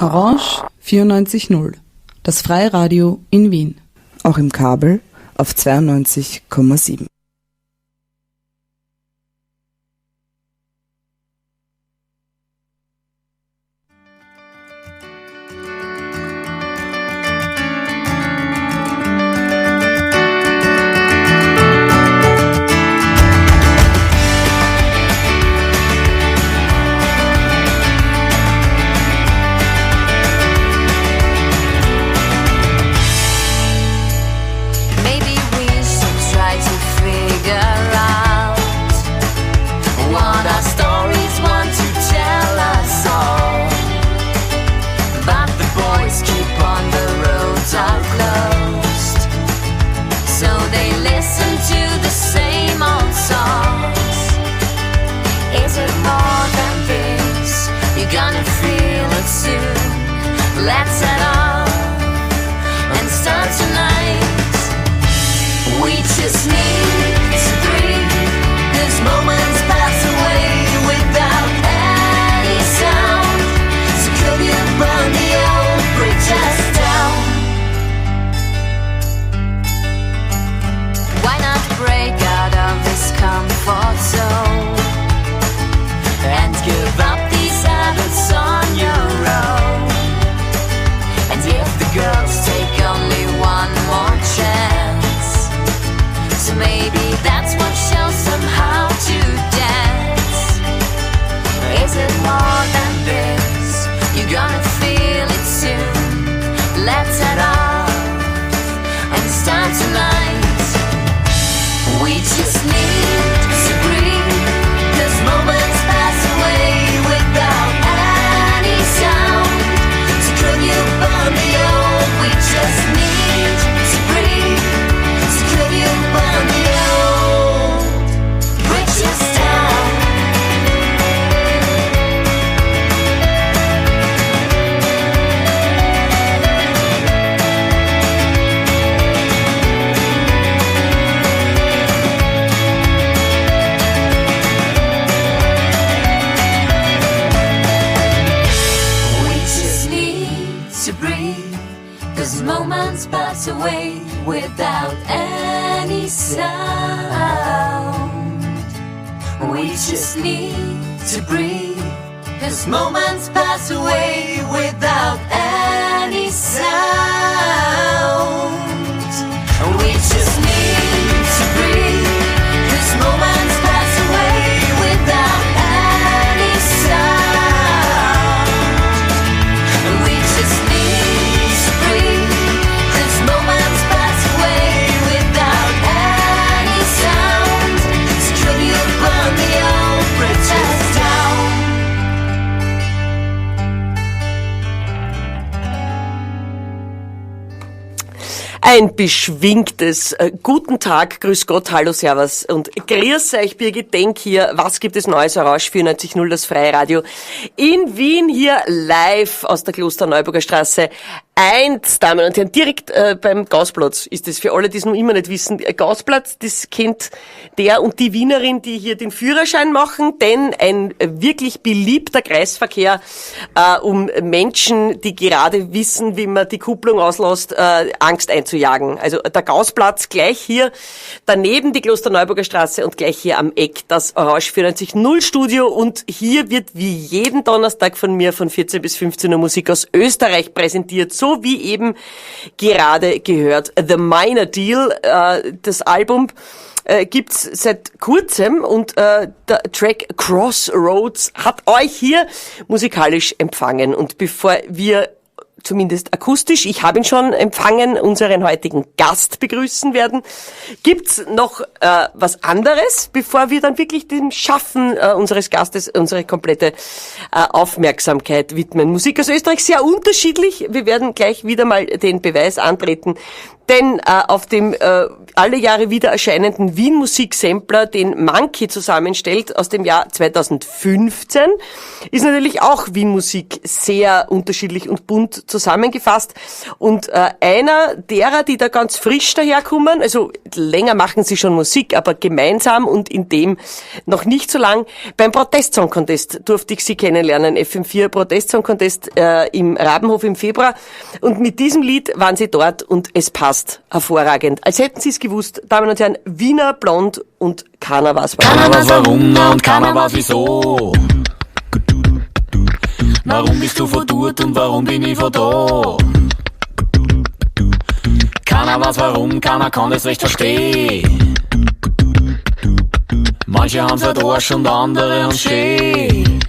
Orange 94.0, das Freiradio in Wien. Auch im Kabel auf 92,7. Ein beschwingtes Guten Tag, Grüß Gott, Hallo, Servus und grüß euch, Birgit Denk hier. Was gibt es Neues? Orange 94.0, das Freiradio in Wien, hier live aus der Klosterneuburger Straße 1, Damen und Herren, direkt beim Gaußplatz ist es für alle, die es noch immer nicht wissen. Gaußplatz, das kennt der und die Wienerin, die hier den Führerschein machen, denn ein wirklich beliebter Kreisverkehr um Menschen, die gerade wissen, wie man die Kupplung auslässt, Angst einzujagen. Also der Gaußplatz gleich hier daneben die Klosterneuburger Straße und gleich hier am Eck das Orange 94.0 Studio und hier wird wie jeden Donnerstag von mir von 14 bis 15 Uhr Musik aus Österreich präsentiert, so wie eben gerade gehört. The Minor Deal, das Album gibt's seit kurzem und der Track Crossroads hat euch hier musikalisch empfangen. Und bevor wir zumindest akustisch, ich habe ihn schon empfangen, unseren heutigen Gast begrüßen werden, gibt's noch was anderes, bevor wir dann wirklich dem Schaffen unseres Gastes unsere komplette Aufmerksamkeit widmen. Musik aus Österreich sehr unterschiedlich. Wir werden gleich wieder mal den Beweis antreten, Denn auf dem alle Jahre wieder erscheinenden Wien Musik Sampler, den Monkey zusammenstellt aus dem Jahr 2015, ist natürlich auch Wien Musik sehr unterschiedlich und bunt zusammengefasst. Und einer derer, die da ganz frisch daherkommen, also länger machen sie schon Musik, aber gemeinsam und in dem noch nicht so lang, beim Protest Song Contest durfte ich sie kennenlernen, FM4 Protest Song Contest im Rabenhof im Februar. Und mit diesem Lied waren sie dort und es passt hervorragend. Als hätten sie es gewusst, Damen und Herren, Wiener Blond und keiner weiß warum. Keiner weiß warum und keiner weiß wieso. Warum bist du von dort und warum bin ich von da? Keiner weiß warum, keiner kann das recht verstehen. Manche haben's halt Arsch und andere haben's schön.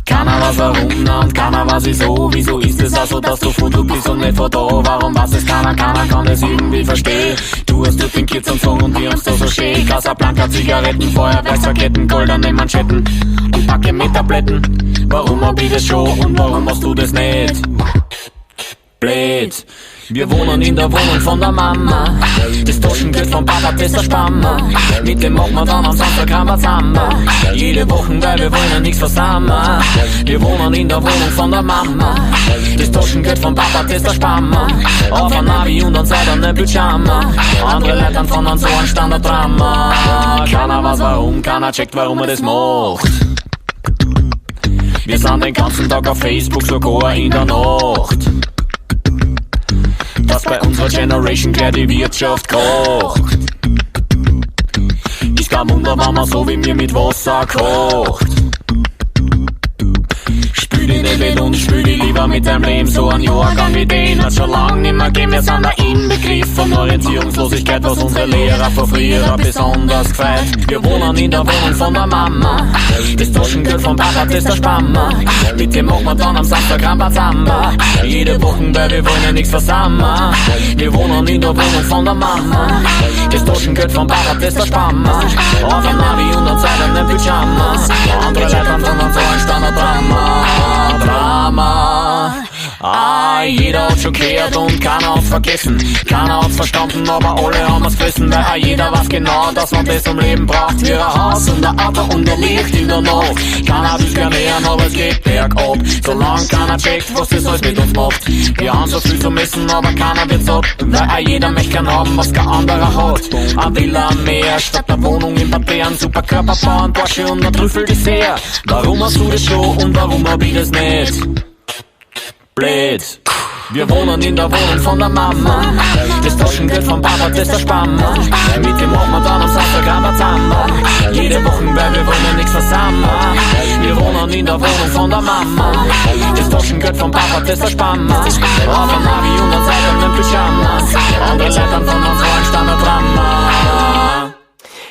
Keiner weiß warum und keiner weiß wieso ist es auch so, dass du von du bist und nicht von da? Warum weiß es keiner kann es irgendwie verstehen. Du hast dort den Kids und Song und wir haben's da so schön. Casablanca, Zigaretten, Feuerwerksraketen, goldene Manschetten und Packe mit Tabletten. Warum hab ich das schon und warum hast du das nicht? Blöd. Wir wohnen in der Wohnung von der Mama. Das Taschengeld vom Papa, das ist der Spammer. Mit dem machen wir dann am Samstag Rambazamba. Jede Woche, weil wir wollen ja nichts versammeln. Wir wohnen in der Wohnung von der Mama. Das Taschengeld vom Papa, das ist der Spammer. Auf ein Navi und an Seite eine Pyjama. Andere Leute haben von uns so ein Standarddrama. Keiner weiß warum, keiner checkt, warum er das macht. Wir sind den ganzen Tag auf Facebook, sogar in der Nacht. Dass bei unserer Generation gleich die Wirtschaft kocht. Ist kein Wunder, wenn man so wie mir mit Wasser kocht. Spül die nicht mit und spül die lieber mit deinem Leben. So ein Jahrgang wie den hat's schon lang nimmer gegeben. Wir sind der Inbegriff von Orientierungslosigkeit, was unsere Lehrer von früher besonders gefällt. Wir wohnen in der Wohnung von der Mama. Das Taschengeld vom Papa, das ist der Spammer. Mit dem machen wir dann am Samstag Rambazamba. Jede Woche, weil wir wollen ja nichts versammeln. Wir wohnen in der Wohnung von der Mama. Das Taschengeld vom Papa, das ist der Spammer. Auf ein Navi und an Zeit an den Pyjama. Andere Leute haben von uns so ein Standarddrama. Drama. Jeder hat schon gehört und keiner hat's vergessen. Keiner hat's verstanden, aber alle haben es gefressen. Weil jeder weiß genau, dass man das im Leben braucht. Wie ein Haus und ein Auto und ein Licht in der Nacht. Keiner will's gern hören, aber es geht bergab. Solange keiner checkt, was das alles mit uns macht. Wir haben so viel zu messen, aber keiner wird satt. Weil jeder möchte gern haben, was kein anderer hat. Ein Villa am Meer, statt einer Wohnung in Bern. Super Körperbau, ein Porsche und ein Trüffeldessert. Warum hast du das schon und warum hab ich das nicht? Blöd. Wir wohnen in der Wohnung von der Mama. Das Taschengeld vom Papa, das ist der Spammer. Mit dem machen wir dann am Samstag Rambazamba. Jede Woche, weil wir wollen ja nichts versammeln. Wir wohnen in der Wohnung von der Mama. Das Taschengeld vom Papa, das ist der Spammer. Auf ein Navi und an Seite an den Pyjama. Andere Leute haben von uns so ein Standarddrama.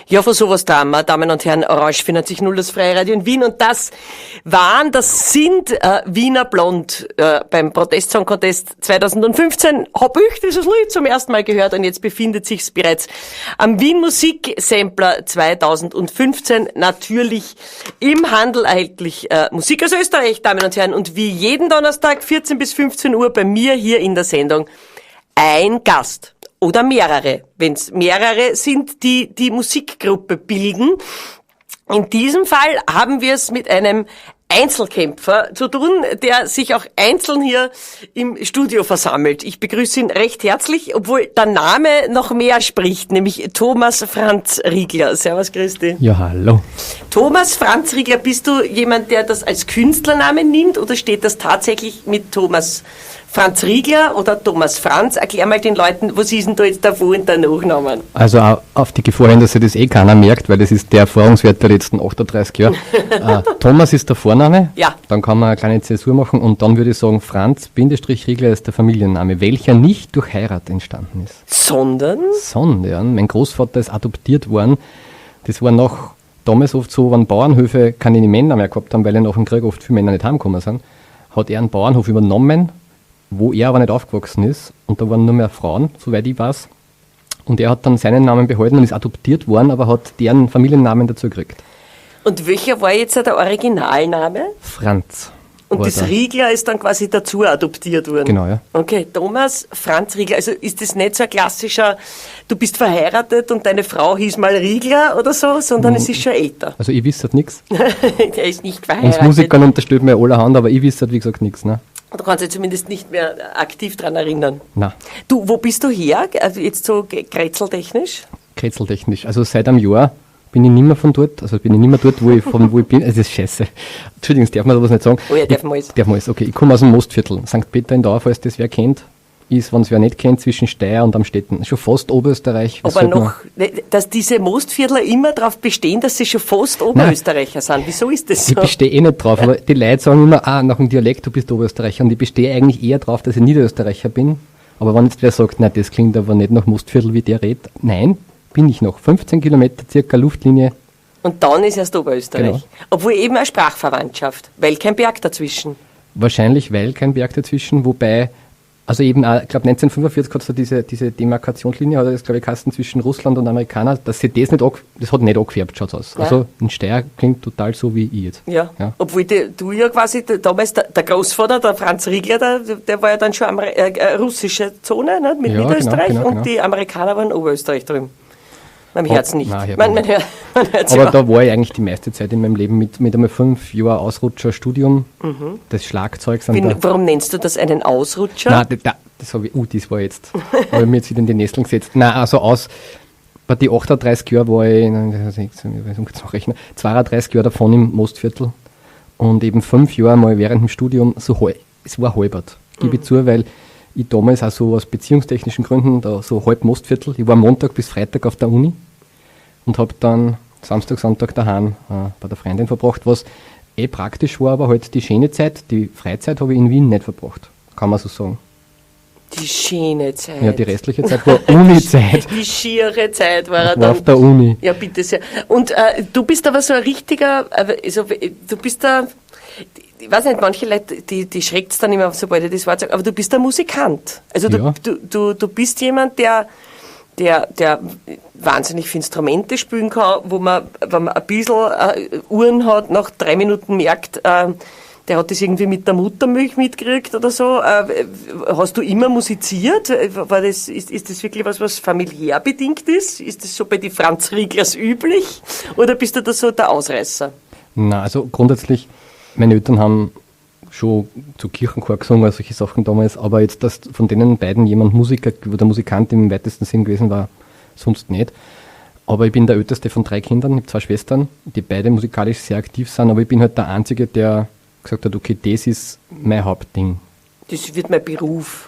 Ja, von sowas da haben wir, Damen und Herren, Orange 94.0, das Freie Radio in Wien. Und das sind Wiener Blond beim Protest Song Contest 2015. Hab ich dieses Lied zum ersten Mal gehört und jetzt befindet sich's bereits am Wien Musik Sampler 2015 natürlich im Handel erhältlich. Musik aus Österreich, Damen und Herren. Und wie jeden Donnerstag 14 bis 15 Uhr bei mir hier in der Sendung ein Gast. Oder mehrere, wenn es mehrere sind, die die Musikgruppe bilden. In diesem Fall haben wir es mit einem Einzelkämpfer zu tun, der sich auch einzeln hier im Studio versammelt. Ich begrüße ihn recht herzlich, obwohl der Name noch mehr spricht, nämlich Thomas Franz Riegler. Servus, Christi. Ja, hallo. Thomas Franz Riegler, bist du jemand, der das als Künstlernamen nimmt oder steht das tatsächlich mit Thomas Franz Riegler oder Thomas Franz? Erklär mal den Leuten, was ist denn da jetzt der Vor- und der Nachnamen? Also auf die Gefahr hin, dass sich das keiner merkt, weil das ist der Erfahrungswert der letzten 38 Jahre. Thomas ist der Vorname, ja. Dann kann man eine kleine Zäsur machen und dann würde ich sagen, Franz-Riegler ist der Familienname, welcher nicht durch Heirat entstanden ist. Sondern, mein Großvater ist adoptiert worden. Das war noch damals oft so, wenn Bauernhöfe keine Männer mehr gehabt haben, weil ja nach dem Krieg oft viele Männer nicht heimgekommen sind, hat er einen Bauernhof übernommen, wo er aber nicht aufgewachsen ist und da waren nur mehr Frauen, soweit ich weiß. Und er hat dann seinen Namen behalten und ist adoptiert worden, aber hat deren Familiennamen dazu gekriegt. und welcher war jetzt der Originalname? Franz. Und war das da. Riegler ist dann quasi dazu adoptiert worden? Genau, ja. Okay, Thomas Franz Riegler, also ist das nicht so ein klassischer, du bist verheiratet und deine Frau hieß mal Riegler oder so, sondern es ist schon älter. Also ich wüsste halt nichts. Der ist nicht Uns verheiratet. Musikern unterstellt mir allerhand, aber ich wüsste halt, wie gesagt, nichts. Ne? Du kannst dich zumindest nicht mehr aktiv dran erinnern. Nein, Du, wo bist du her? Also jetzt so kretzeltechnisch? kretzeltechnisch. Also seit einem Jahr bin ich nicht mehr von dort, also bin ich nicht mehr dort, wo ich bin. Es ist scheiße. Entschuldigung, das darf man sowas nicht sagen. Oh ja, darf man alles. Darf man alles, okay. Ich komme aus dem Mostviertel. St. Peter in der Au, falls das wer kennt, ist, wenn es wer nicht kennt, zwischen Steyr und Amstetten. Schon fast Oberösterreich. Was Aber sollte man- noch, dass diese Mostviertler immer darauf bestehen, dass sie schon fast Oberösterreicher sind. Wieso ist das Ich so? bestehe eh nicht drauf, aber die Leute sagen immer, nach dem Dialekt, du bist Oberösterreicher. Und ich bestehe eigentlich eher drauf, dass ich Niederösterreicher bin. Aber wenn jetzt wer sagt, nein, das klingt aber nicht nach Mostviertel, wie der redet. Nein, bin ich noch. 15 Kilometer circa Luftlinie. Und dann ist erst Oberösterreich. Genau. Obwohl eben eine Sprachverwandtschaft, weil kein Berg dazwischen. Wahrscheinlich, weil kein Berg dazwischen, wobei, also eben auch, ich glaube 1945 hat es da diese Demarkationslinie, hat das glaube ich geheißen, zwischen Russland und Amerikaner, dass sie das hat nicht angefärbt, schaut aus. Ja. Also in Steyr klingt total so wie ich jetzt. Ja. Ja. Obwohl du ja quasi damals, der Großvater, der Franz Riegler, der war ja dann schon russische Zone, ne, mit Ja, Niederösterreich, genau, und genau. die Amerikaner waren Oberösterreich drüben. Mein Herz nicht. nein, ich hab Man nicht. hört's Aber ja. da war ich eigentlich die meiste Zeit in meinem Leben mit einmal 5 Jahren Ausrutscher Studium des Schlagzeugs. An der, Warum nennst du das einen Ausrutscher? nein, das habe ich, das war jetzt, habe ich mir jetzt wieder in die Nesseln gesetzt. Nein, also bei die 38 Jahren war ich, nachrechnen, 32 Jahre davon im Mostviertel und eben 5 Jahre mal während dem Studium es war halbert, gebe ich zu, weil ich damals auch so aus beziehungstechnischen Gründen da so halb Mostviertel, ich war Montag bis Freitag auf der Uni und habe dann Samstag, Sonntag daheim bei der Freundin verbracht, was praktisch war, aber halt die schöne Zeit, die Freizeit habe ich in Wien nicht verbracht, kann man so sagen. Die schöne Zeit. Ja, die restliche Zeit war Uni-Zeit. Die schiere Zeit war er War dann. auf der Uni. Ja, bitte sehr. Und du bist aber so ein richtiger, also, du bist da, ich weiß nicht, manche Leute, die schreckt's dann immer, sobald ich das Wort sage, aber du bist ein Musikant. Also Ja. du bist jemand, der wahnsinnig viele Instrumente spielen kann, wo man, wenn man ein bisschen Uhren hat, nach 3 Minuten merkt, der hat das irgendwie mit der Muttermilch mitgekriegt oder so. Hast du immer musiziert? Ist das wirklich was familiär bedingt ist? Ist das so bei den Franz Rieglers üblich? Oder bist du da so der Ausreißer? Na, also grundsätzlich, meine Eltern haben schon zu Kirchenchor gesungen, solche Sachen damals, aber jetzt, dass von denen beiden jemand Musiker oder Musikant im weitesten Sinn gewesen war, sonst nicht. Aber ich bin der älteste von 3 Kindern, ich habe 2 Schwestern, die beide musikalisch sehr aktiv sind, aber ich bin halt der Einzige, der gesagt hat, okay, das ist mein Hauptding. Das wird mein Beruf.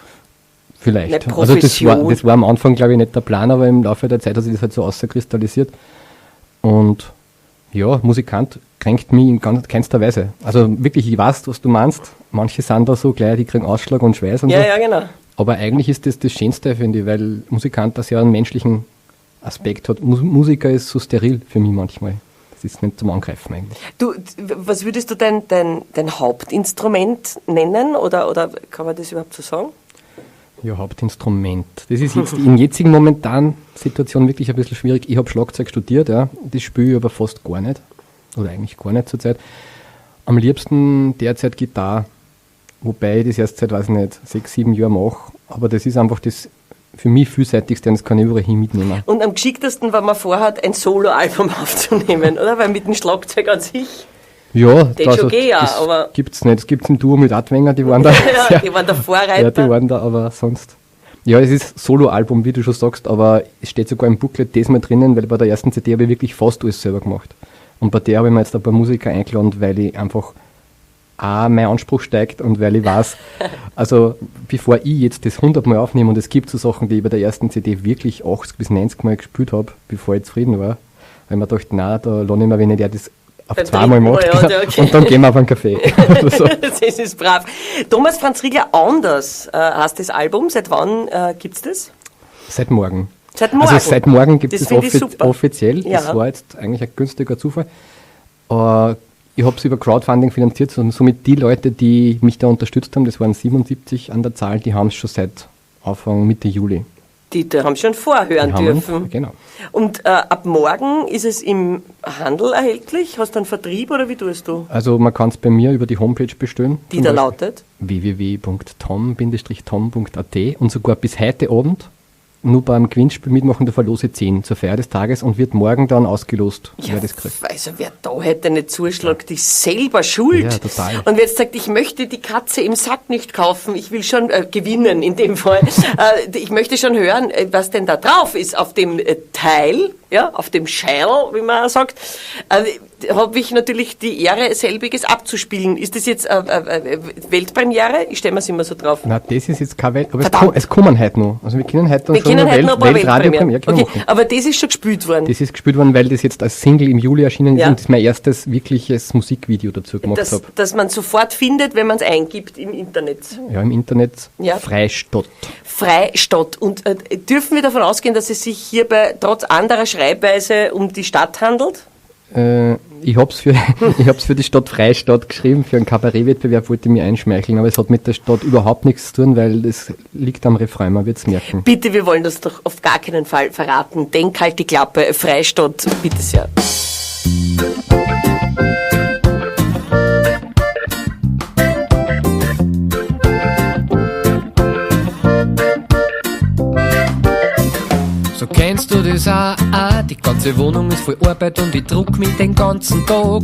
Vielleicht. Eine Also Profession. das war am Anfang, glaube ich, nicht der Plan, aber im Laufe der Zeit hat sich das halt so auskristallisiert. Und ja, Musikant kränkt mich in keinster Weise. Also wirklich, ich weiß, was du meinst. Manche sind da so gleich, die kriegen Ausschlag und Schweiß und Ja, so. ja, genau. Aber eigentlich ist das Schönste, finde ich, weil Musikant das ja einen menschlichen Aspekt hat. Musiker ist so steril für mich manchmal. Das ist nicht zum Angreifen eigentlich. Du, was würdest du dein Hauptinstrument nennen? Oder kann man das überhaupt so sagen? Ja, Hauptinstrument. Das ist jetzt in jetzigen momentanen Situation wirklich ein bisschen schwierig. Ich habe Schlagzeug studiert, ja. Das spiele ich aber fast gar nicht. Oder eigentlich gar nicht zurzeit. Am liebsten derzeit Gitarre. Wobei ich das erst seit, weiß ich nicht, 6, 7 Jahren mache. Aber das ist einfach das für mich vielseitigste und das kann ich überall hin mitnehmen. Und am geschicktesten, wenn man vorhat, ein Soloalbum aufzunehmen, oder? Weil mit dem Schlagzeug an sich, Ja, das schon geht, ja, aber... gibt's nicht. Es gibt ein Duo mit Adwenger, die waren da. Ja, die waren der Vorreiter. Ja, die waren da, aber sonst. Ja, es ist Soloalbum, wie du schon sagst, aber es steht sogar im Booklet diesmal drinnen, weil bei der ersten CD habe ich wirklich fast alles selber gemacht. Und bei der habe ich mir jetzt ein paar Musiker eingeladen, weil ich einfach mein Anspruch steigt und weil ich weiß, also bevor ich jetzt das 100 Mal aufnehme und es gibt so Sachen, die ich bei der ersten CD wirklich 80 bis 90 Mal gespielt habe, bevor ich zufrieden war, weil ich mir dachte, nein, da lohne ich mir, wenn ich der das auf Beim 2 Mal dritten macht Mal, ja, okay. und dann gehen wir auf einen Kaffee. Oder so. Das ist brav. Thomas Franz Riegler, anders heißt das Album. Seit wann gibt's das? Seit morgen. Seit morgen? Also seit morgen gibt Das es finde ich super. offiziell. Ja. Das war jetzt eigentlich ein günstiger Zufall. Ich habe es über Crowdfunding finanziert und somit die Leute, die mich da unterstützt haben, das waren 77 an der Zahl, die haben es schon seit Anfang Mitte Juli. Die haben schon vorhören dürfen. Genau. Und ab morgen ist es im Handel erhältlich? Hast du einen Vertrieb oder wie tust du? Also man kann es bei mir über die Homepage bestellen. Die da lautet? www.tom-bin-strom.at und sogar bis heute Abend nur beim Gewinnspiel mitmachen, der verlose 10 zur Feier des Tages und wird morgen dann ausgelost, wer das kriegt. Also wer da heute nicht zuschlägt, ist selber schuld. Ja, total. Und wer jetzt sagt, ich möchte die Katze im Sack nicht kaufen, ich will schon gewinnen in dem Fall. Ich möchte schon hören, was denn da drauf ist auf dem Teil, ja, auf dem Scheil, wie man sagt. Habe ich natürlich die Ehre, selbiges abzuspielen. Ist das jetzt Weltpremiere? Ich stelle mir es immer so drauf. Na, das ist jetzt keine Welt, aber es kommen heute noch. Also wir können heute noch schon eine Weltradiopremiere okay, machen. aber das ist schon gespielt worden. Das ist gespielt worden, weil das jetzt als Single im Juli erschienen ist und das mein erstes wirkliches Musikvideo dazu gemacht habe. Das man sofort findet, wenn man es eingibt im Internet. Ja, im Internet Ja. Freistadt. Freistadt. Und dürfen wir davon ausgehen, dass es sich hierbei trotz anderer Schreibweise um die Stadt handelt? Ich hab's für die Stadt Freistadt geschrieben, für einen Kabarettwettbewerb wollte ich mich einschmeicheln, aber es hat mit der Stadt überhaupt nichts zu tun, weil das liegt am Refrain, man wird's merken. Bitte, wir wollen das doch auf gar keinen Fall verraten. Denk halt die Klappe, Freistadt, bitte sehr. So kennst du das auch, die ganze Wohnung ist voll Arbeit und ich druck mich den ganzen Tag.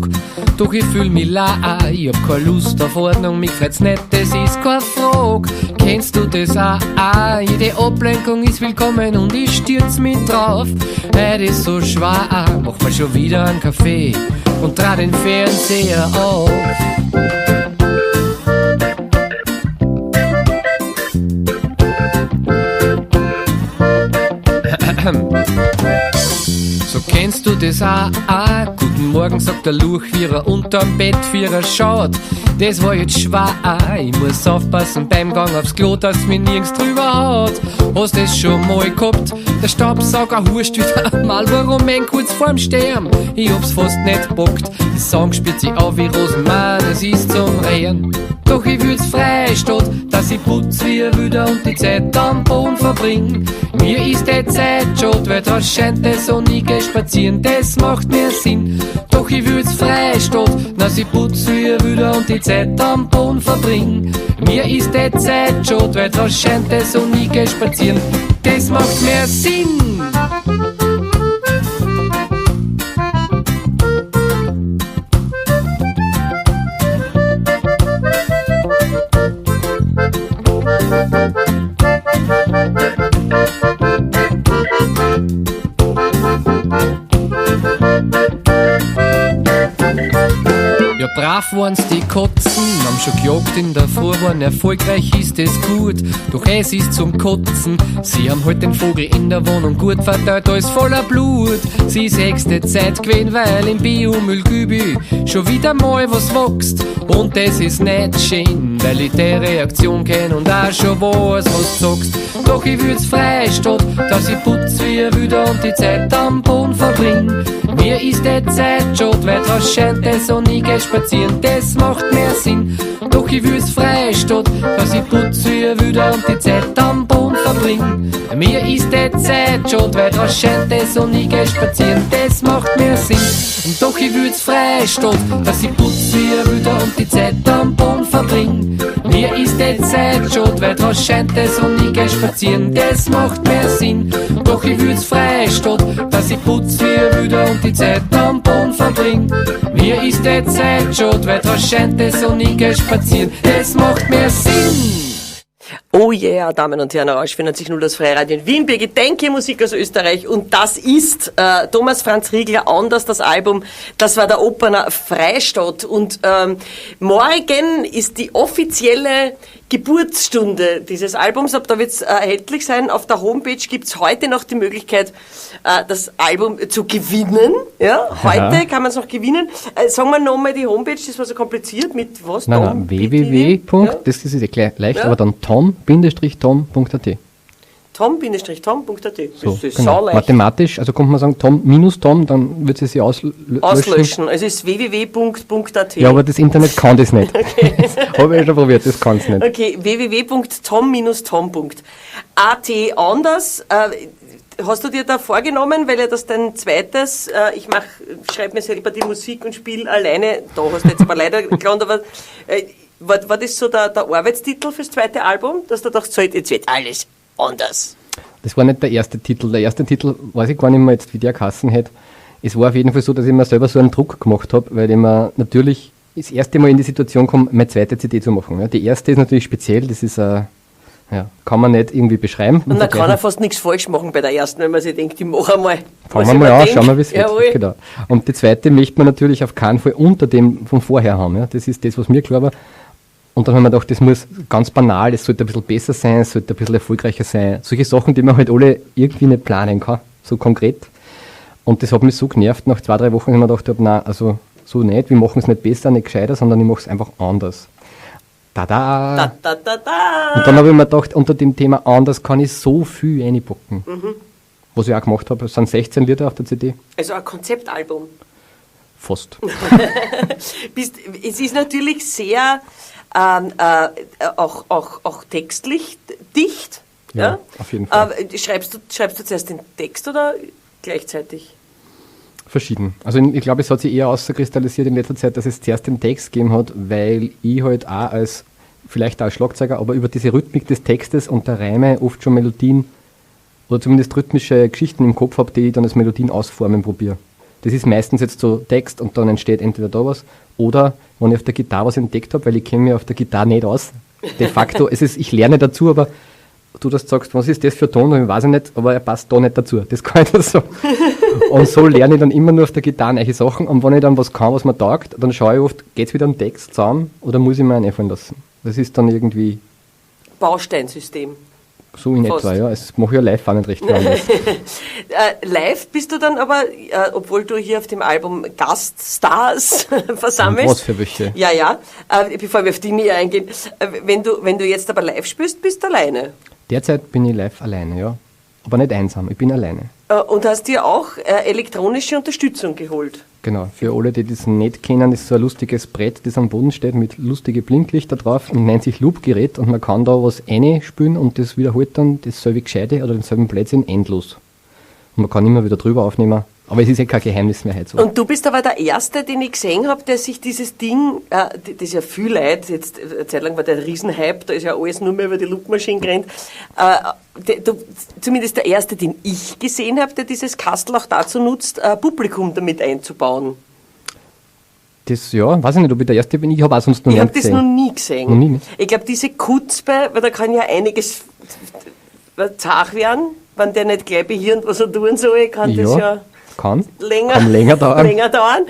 Doch ich fühl mich la, ich hab keine Lust auf Ordnung, mich freut's nicht, das ist keine Frage. Kennst du das auch, jede Ablenkung ist willkommen und ich stürz mich drauf. Heute ist so schwer, mach mir schon wieder einen Kaffee und dreh den Fernseher auf. So kennst du das auch, guten Morgen sagt der Luchvierer unterm Bettvierer schaut. Das war jetzt schwer, ich muss aufpassen beim Gang aufs Klo, dass mich nirgends drüber haut. Hast das schon mal gehabt? Der Staubsauger huscht wieder mal, warum ein kurz vorm Sterben? Ich hab's fast nicht bockt, die Song spielt sich auf wie Rosenmann, es ist zum Rehren. Doch ich würd's Freistadt, dass ich putz wie ein Wilder und die Zeit am Boden verbring. Mir ist die Zeit schad, weil da scheint die Sonne spazieren, das macht mir Sinn. Doch ich würd's Freistadt, dass ich putz wie ein Wilder und die Zeit am Boden verbring. Mir ist die Zeit schad, weil da scheint die Sonne spazieren, das macht mir Sinn. Ja, brav waren's die Kotzen, haben schon gejagt in der Früh, waren erfolgreich ist es gut, doch es ist zum Kotzen. Sie haben halt den Vogel in der Wohnung gut verteilt, alles voller Blut. Sie ist höchste Zeit gewesen, weil im Biomüllgübi schon wieder mal was wächst. Und das ist nicht schön, weil ich die Reaktion kenn und auch schon weiß, was du sagst. Doch ich würd's Freistadt, dass ich putz wie ein Wilder und die Zeit am Boden verbring. Mir ist die Zeit schad, weil draus scheint die Sonne spazieren, das macht mehr Sinn. Doch ich würd's Freistadt, dass ich putz wie ein Wilder und die Zeit am Boden verbring. Mir ist die Zeit schad, weil draus scheint die Sonne spazieren, das macht mehr Sinn. Doch ich würd's Freistadt, dass ich putz wie ein Wilder und die Zeit am Boden verbring. Mir ist die Zeit schad, weil draus scheint die Sonne spazieren, das macht mehr Sinn. Doch ich würd's Freistadt, dass ich putz wie ein Wilder und die Zeit am Boden verbring. Mir ist die Zeit schad, weil draus scheint die Sonne spazieren, das macht mehr Sinn. Oh yeah, Damen und Herren, Rausch 94.0, das Freiradio in Wien, Birgit Denke, Musik aus Österreich, und das ist Thomas Franz Riegler, Anders, das Album, das war der Opener Freistadt, und morgen ist die offizielle Geburtsstunde dieses Albums, ab da wird es erhältlich sein. Auf der Homepage gibt es heute noch die Möglichkeit, das Album zu gewinnen. Ja, heute kann man es noch gewinnen. Sagen wir nochmal die Homepage, das war so kompliziert, mit was? Nein, www. Ja? Das ist gleich leicht, ja? Aber dann tom-tom.at. tom-tom.at. So, Das ist genau. sauleicht. Mathematisch, also kommt man sagen, Tom minus Tom, dann wird sie auslöschen. Auslöschen. Also es ist www.at. Ja, aber das Internet kann das nicht. Das habe ich schon probiert, das kann es nicht. Okay, www.tom-tom.at anders. Hast du dir da vorgenommen, weil ja das dein zweites, schreibe mir selber die Musik und spiele alleine, da hast du jetzt aber leider gelernt, aber war das so der Arbeitstitel fürs zweite Album, dass du dachtest, so, jetzt wird alles anders? Das war nicht der erste Titel. Der erste Titel, weiß ich gar nicht mehr jetzt, wie der geheißen hätte. Es war auf jeden Fall so, dass ich mir selber so einen Druck gemacht habe, weil ich mir natürlich das erste Mal in die Situation komme, meine zweite CD zu machen. Ja, die erste ist natürlich speziell, das ist kann man nicht irgendwie beschreiben. Und dann kann er fast nichts falsch machen bei der ersten, wenn man sich denkt, ich mache einmal. Fangen wir mal an, schauen wir, wie es wird. Genau. Und die zweite möchte man natürlich auf keinen Fall unter dem von vorher haben. Ja. Das ist das, was mir klar war. Und dann haben wir gedacht, das muss ganz banal, es sollte ein bisschen besser sein, es sollte ein bisschen erfolgreicher sein. Solche Sachen, die man halt alle irgendwie nicht planen kann, so konkret. Und das hat mich so genervt, nach 2-3 Wochen habe ich mir gedacht, nein, also so nicht, wir machen es nicht besser, nicht gescheiter, sondern ich mache es einfach anders. Tada! Da, da, da, da. Und dann habe ich mir gedacht, unter dem Thema anders kann ich so viel reinpacken. Was ich auch gemacht habe, es sind 16 Lieder auf der CD. Also ein Konzeptalbum. Fast. Es ist natürlich sehr auch textlich dicht. Ja, auf jeden Fall. Schreibst du zuerst den Text oder gleichzeitig? Verschieden. Also ich glaube, es hat sich eher auskristallisiert in letzter Zeit, dass es zuerst den Text gegeben hat, weil ich halt auch vielleicht auch als Schlagzeuger, aber über diese Rhythmik des Textes und der Reime oft schon Melodien oder zumindest rhythmische Geschichten im Kopf habe, die ich dann als Melodien ausformen probiere. Das ist meistens jetzt so Text und dann entsteht entweder da was oder wenn ich auf der Gitarre was entdeckt habe, weil ich kenne mich auf der Gitarre nicht aus. De facto, ich lerne dazu, aber du das sagst, was ist das für ein Ton? Ich weiß nicht, aber er passt da nicht dazu. Das kann ich nicht so. Und so lerne ich dann immer nur auf der Gitarre neue Sachen. Und wenn ich dann was kann, was mir taugt, dann schaue ich oft, geht es wieder einen Text zusammen oder muss ich mir einen einfallen lassen? Das ist dann irgendwie Bausteinsystem. so in etwa, ja. Das mache ich ja live auch nicht recht anders. Live bist du dann aber, obwohl du hier auf dem Album Gaststars versammelst. Was für welche? Ja. Bevor wir auf die näher eingehen. Wenn du jetzt aber live spielst, bist du alleine. Derzeit bin ich live alleine, ja. Aber nicht einsam, ich bin alleine. Und hast dir auch elektronische Unterstützung geholt. Genau, für alle, die das nicht kennen, ist so ein lustiges Brett, das am Boden steht mit lustigen Blinklichter drauf und nennt sich Loop-Gerät und man kann da was einspülen und das wiederholt dann dasselbe Gescheite oder denselben Blödsinn endlos. Und man kann immer wieder drüber aufnehmen, aber es ist ja kein Geheimnis mehr heute so. Und du bist aber der Erste, den ich gesehen habe, der sich dieses Ding, das ist ja viel Leute, jetzt eine Zeit lang war der Riesenhype, da ist ja alles nur mehr über die Loopmaschine gerannt, zumindest der Erste, den ich gesehen habe, der dieses Kastel auch dazu nutzt, Publikum damit einzubauen. Das, ja, weiß ich nicht, ob ich der Erste bin, ich habe auch sonst noch Ich nie habe das gesehen. noch nie gesehen. Noch nie, ne? Ich glaube, diese Kutzpe, weil da kann ja einiges zart werden, wenn der nicht gleich behirnt, was er tun soll, kann das ja kann länger dauern.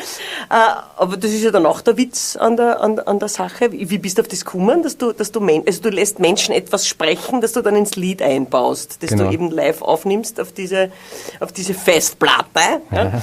Aber das ist ja dann auch der Witz an der Sache. Wie bist du auf das gekommen, dass du lässt Menschen etwas sprechen, das du dann ins Lied einbaust, das Genau. du eben live aufnimmst auf diese Festplatte. Ja?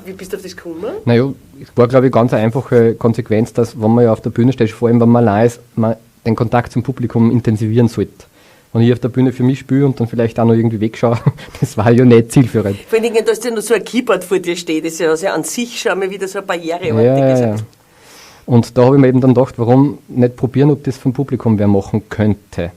Wie bist du auf das gekommen? Naja, es war, glaube ich, ganz eine einfache Konsequenz, dass, wenn man ja auf der Bühne steht, vor allem, wenn man allein ist, man den Kontakt zum Publikum intensivieren sollte. Wenn ich auf der Bühne für mich spiele und dann vielleicht auch noch irgendwie wegschaue, das war ja nicht zielführend. Vor allen Dingen, dass ja noch so ein Keyboard vor dir steht, ist ja also an sich schon mal wieder so eine Barriereartig. Ja. Und da habe ich mir eben dann gedacht, warum nicht probieren, ob das vom Publikum wer machen könnte.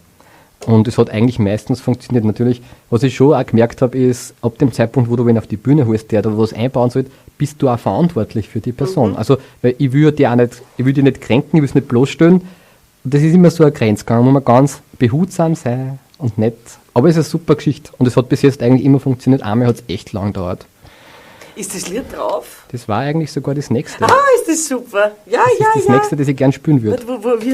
Und es hat eigentlich meistens funktioniert. Natürlich, was ich schon auch gemerkt habe, ist, ab dem Zeitpunkt, wo du wen auf die Bühne holst, der da was einbauen soll, bist du auch verantwortlich für die Person. Also, weil ich will die nicht kränken, ich will es nicht bloßstellen. Das ist immer so ein Grenzgang, wo man ganz behutsam sein und nett. Aber es ist eine super Geschichte und es hat bis jetzt eigentlich immer funktioniert. Einmal hat es echt lang gedauert. Ist das Lied drauf? Das war eigentlich sogar das nächste. Ist das super. Ja. Das nächste, das ich gern spielen würde.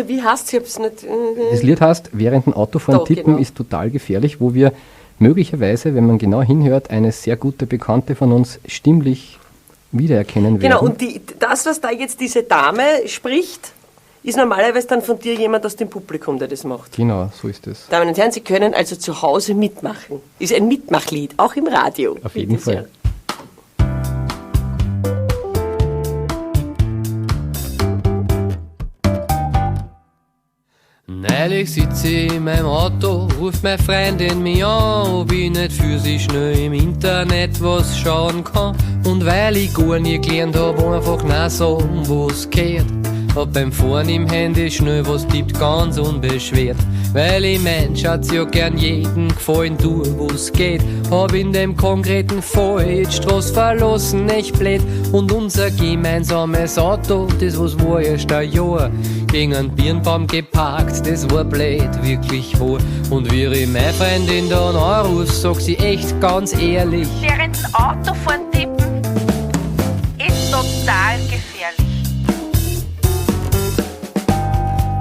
Wie heißt es? Ich hab's nicht. Das Lied heißt, während dem Autofahren Doch, tippen genau. ist total gefährlich, wo wir möglicherweise, wenn man genau hinhört, eine sehr gute Bekannte von uns stimmlich wiedererkennen werden. Genau, und das, was da jetzt diese Dame spricht, ist normalerweise dann von dir jemand aus dem Publikum, der das macht. Genau, so ist es. Damen und Herren, Sie können also zu Hause mitmachen. Ist ein Mitmachlied, auch im Radio. Auf jeden Bitte Fall. sehr. Neulich sitze ich in meinem Auto, ruft meine Freundin mich an, ob ich nicht für sie schnell im Internet was schauen kann. Und weil ich gar nie gelernt hab, einfach nein sagen, was geht. Hab beim Fahren im Handy schnell was tippt, ganz unbeschwert. Weil ich mein Schatz ja gern jeden gefallen tue, wo's geht. Hab in dem konkreten Fall jetzt Straß verlassen, echt blöd. Und unser gemeinsames Auto, das was war erst ein Jahr, gegen einen Birnbaum geparkt, das war blöd, wirklich wahr. Und wie ich meine Freundin dann anruf, sag sie echt ganz ehrlich: Während dem Autofahren tippen ist total gefährlich.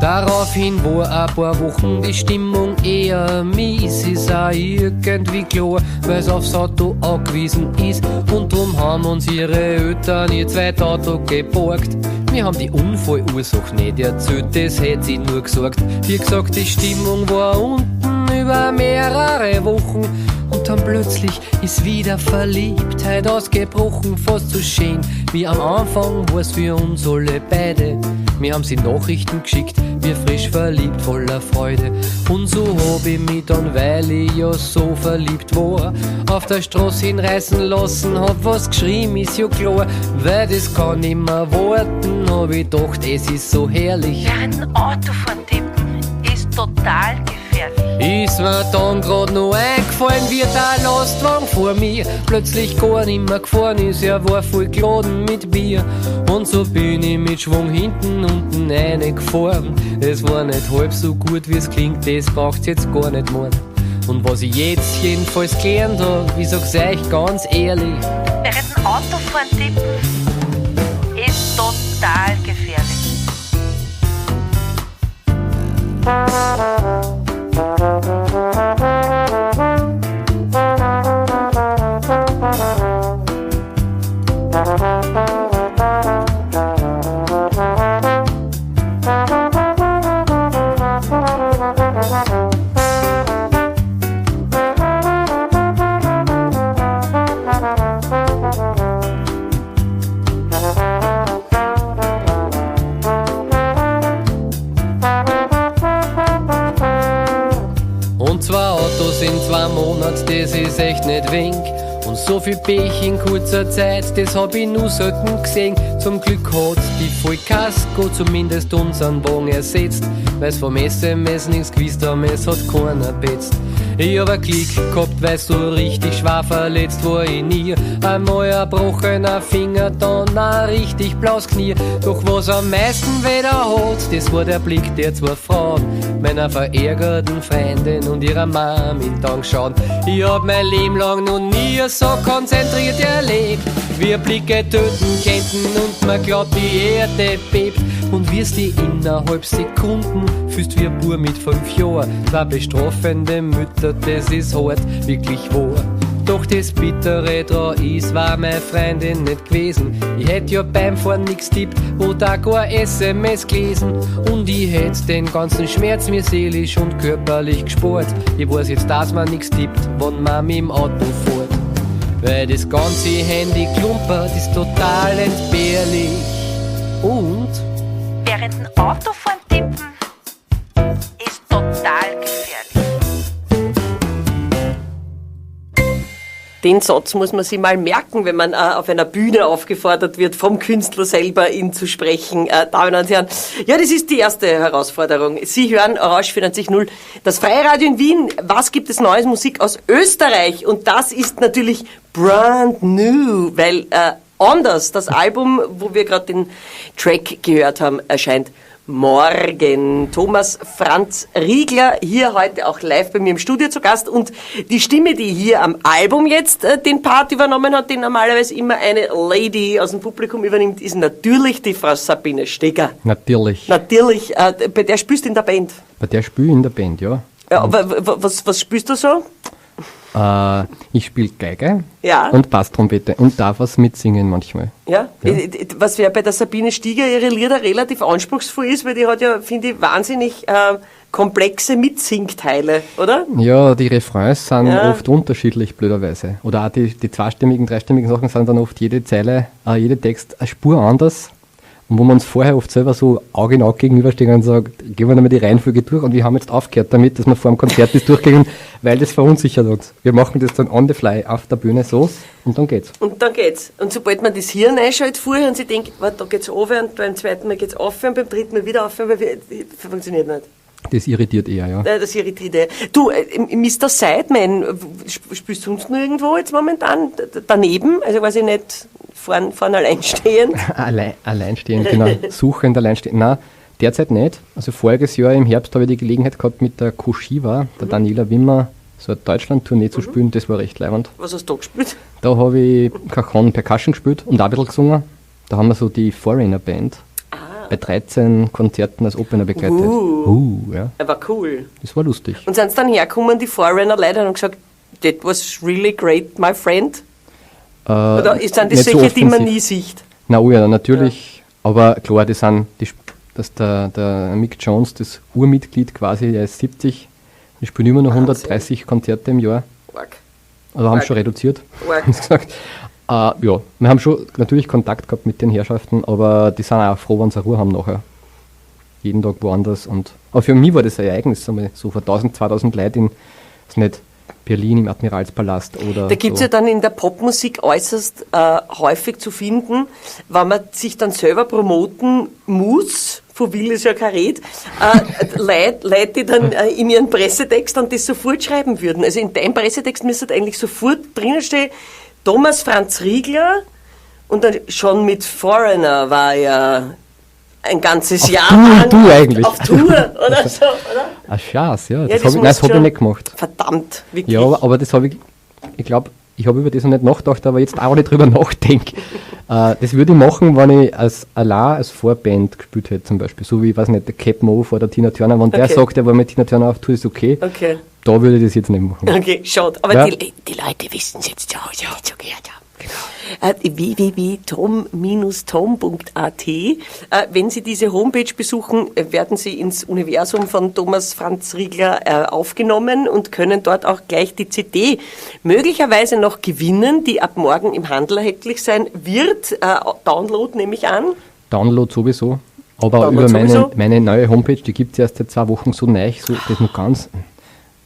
Daraufhin war ein paar Wochen die Stimmung eher mies, ist auch irgendwie klar, weil's aufs Auto angewiesen ist. Und drum haben uns ihre Eltern ihr zweites Auto geborgt. Wir haben die Unfallursache nicht erzählt, das hätte sie nur gesagt. Wie gesagt, die Stimmung war unten über mehrere Wochen. Und dann plötzlich ist wieder Verliebtheit ausgebrochen, fast so schön wie am Anfang war's für uns alle beide. Wir haben sie Nachrichten geschickt, wir frisch verliebt, voller Freude. Und so hab ich mich dann, weil ich ja so verliebt war, auf der Straße hinreißen lassen, hab was geschrieben, ist ja klar, weil das kann nimmer warten, hab ich gedacht, es ist so herrlich. Während dem Autofahren tippen ist total gefährlich. Ist mir dann grad noch eingefallen, wie der Lastwagen vor mir plötzlich gar nicht mehr gefahren ist. Er war voll geladen mit Bier und so bin ich mit Schwung hinten unten reingefahren. Es war nicht halb so gut, wie es klingt, das braucht's jetzt gar nicht mehr. Und was ich jetzt jedenfalls gelernt hab, ich sag's euch ganz ehrlich: Während dem Autofahren tippen ist total gefährlich. Und 2 Autos in 2 Monaten, das ist echt nicht wenig. Und so viel Pech in kurzer Zeit, das hab ich nur selten gesehen. Zum Glück hat die Vollkasko zumindest unseren Wagen ersetzt, weil's vom SMS nichts gewusst haben, es hat keiner betzt. Ich hab ein Klick gehabt, weil so richtig schwer verletzt war ich nie. Einmal ein gebrochener Finger, dann ein richtig blaues Knie. Doch was am meisten weder hat, das war der Blick der 2 Frauen, meiner verärgerten Freundin und ihrer Mom in den Augen schauen. Ich hab mein Leben lang noch nie so konzentriert erlebt, wie Blicke töten könnten und man glaubt, die Erde bebt. Und wirst die innerhalb Sekunden fühlst wie ein Bub mit 5 Jahren. 2 bestrafende Mütter, das ist hart, wirklich wahr. Doch das Bittere dran ist, war meine Freundin nicht gewesen. Ich hätt ja beim Fahren nix tippt oder gar SMS gelesen. Und ich hätt den ganzen Schmerz mir seelisch und körperlich gespart. Ich weiß jetzt, dass man nix tippt, wenn man mit dem Auto fährt. Weil das ganze Handy klumpert, ist total entbehrlich. Und Während dem Autofahren tippen ist total gefährlich. Den Satz muss man sich mal merken, wenn man auf einer Bühne aufgefordert wird, vom Künstler selber ihn zu sprechen. Damen und Herren, ja, das ist die erste Herausforderung. Sie hören Orange 94.0, das Freiradio in Wien. Was gibt es Neues? Musik aus Österreich. Und das ist natürlich brand new, weil Anders, das Album, wo wir gerade den Track gehört haben, erscheint morgen. Thomas Franz Riegler hier heute auch live bei mir im Studio zu Gast, und die Stimme, die hier am Album jetzt den Part übernommen hat, den normalerweise immer eine Lady aus dem Publikum übernimmt, ist natürlich die Frau Sabine Steger. Natürlich. Natürlich. Bei der spielst du in der Band? Bei der spiele ich in der Band, ja. Was spielst du so? Ich spiele Geige, ja, und Basstrompete und darf was mitsingen manchmal. Ja, was ja bei der Sabine Steger ihre Lieder relativ anspruchsvoll ist, weil die hat ja, finde ich, wahnsinnig komplexe Mitsingteile, oder? Ja, die Refrains sind oft unterschiedlich, blöderweise. Oder auch die zweistimmigen, dreistimmigen Sachen sind dann oft jede Zeile, jeder Text eine Spur anders. und wo wir uns vorher oft selber so Auge in Auge gegenüberstehen und sagen, gehen wir nochmal die Reihenfolge durch und wir haben jetzt aufgehört damit, dass wir vor dem Konzert das durchgehen, weil das verunsichert uns. Wir machen das dann on the fly auf der Bühne so und dann geht's. Und dann geht's. Und sobald man das Hirn einschaltet vorher und sie denkt, warte, da geht's runter und beim zweiten Mal geht's auf und beim dritten Mal wieder auf, weil funktioniert nicht. Das irritiert eher, ja. Ja, das irritiert eher. Du, Mr. Sideman, spielst du sonst noch irgendwo jetzt momentan daneben? Also weiß ich nicht, vorn alleinstehend? Alleinstehend, genau. Suchend, alleinstehend. Nein, derzeit nicht. Also voriges Jahr im Herbst habe ich die Gelegenheit gehabt, mit der Koshiva, der Daniela Wimmer, so eine Deutschland-Tournee zu spielen. Das war recht leibend. Was hast du da gespielt? Da habe ich Cajon Percussion gespielt und auch ein bisschen gesungen. Da haben wir so die Foreigner-Band bei 13 Konzerten als Opener begleitet. Ja. Aber cool. Das war lustig. Und sind sie dann hergekommen, die Foreigner-Leute, und haben gesagt, that was really great, my friend? Oder sind das solche, die man nie sieht? Na ja, natürlich. Ja. Aber klar, dass der Mick Jones, das Urmitglied quasi, der ist 70, wir spielen immer noch 130 Konzerte im Jahr. Arg. Also haben schon reduziert. Arg. Gesagt. Ja, wir haben schon natürlich Kontakt gehabt mit den Herrschaften, aber die sind auch froh, wenn sie Ruhe haben nachher. Jeden Tag woanders. Aber für mich war das ein Ereignis, so vor 1000, 2000 Leute in, ist nicht, Berlin im Admiralspalast oder da gibt es so. Ja dann in der Popmusik äußerst häufig zu finden, wenn man sich dann selber promoten muss, von will es ja kein Red, Leute, die dann in ihren Pressetext dann das sofort schreiben würden. Also in deinem Pressetext müsste eigentlich sofort drinnen stehen, Thomas Franz Riegler und dann schon mit Foreigner war ja ein ganzes Jahr lang eigentlich. auf Tour oder so, oder? Ach, Schatz, ja. Ja, Das habe ich nicht gemacht. Verdammt, wirklich. Ja, aber das habe ich glaube, ich habe über das noch nicht nachgedacht, aber jetzt auch nicht drüber nachdenke. Das würde ich machen, wenn ich als Vorband gespielt hätte, zum Beispiel. So wie, ich weiß nicht, der Cap Mo vor der Tina Turner. Wenn der sagt, er war mit Tina Turner auf Tour, ist okay. Okay. Da würde ich das jetzt nicht machen. Okay, schade. Aber ja. die Leute wissen es jetzt zu Hause, wie so gehört haben. www.tom-tom.at. Wenn Sie diese Homepage besuchen, werden Sie ins Universum von Thomas Franz Riegler aufgenommen und können dort auch gleich die CD möglicherweise noch gewinnen, die ab morgen im Handel erhältlich sein wird. Download nehme ich an. Download sowieso. Aber Download über sowieso? meine neue Homepage, die gibt es erst seit 2 Wochen so neu, so, das ist noch ganz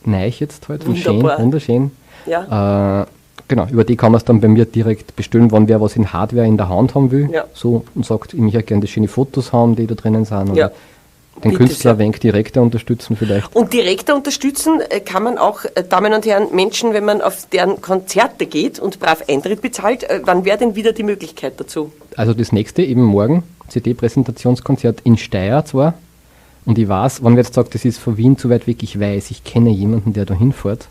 neu jetzt halt, und schön, Wunderbar. wunderschön. Ja. Genau, über die kann man es dann bei mir direkt bestellen, wenn wer was in Hardware in der Hand haben will. Ja. So, und sagt, ich möchte gerne die schönen Fotos haben, die da drinnen sind. Ja. Oder den Bitte Künstler sehr. ein wenig direkter unterstützen vielleicht. Und direkter unterstützen kann man auch, Damen und Herren, Menschen, wenn man auf deren Konzerte geht und brav Eintritt bezahlt. Wann wäre denn wieder die Möglichkeit dazu? Also das nächste, eben morgen, CD-Präsentationskonzert in Steyr zwar. Und ich weiß, wenn wer jetzt sagt, das ist von Wien zu weit weg, ich weiß, ich kenne jemanden, der da hinfährt.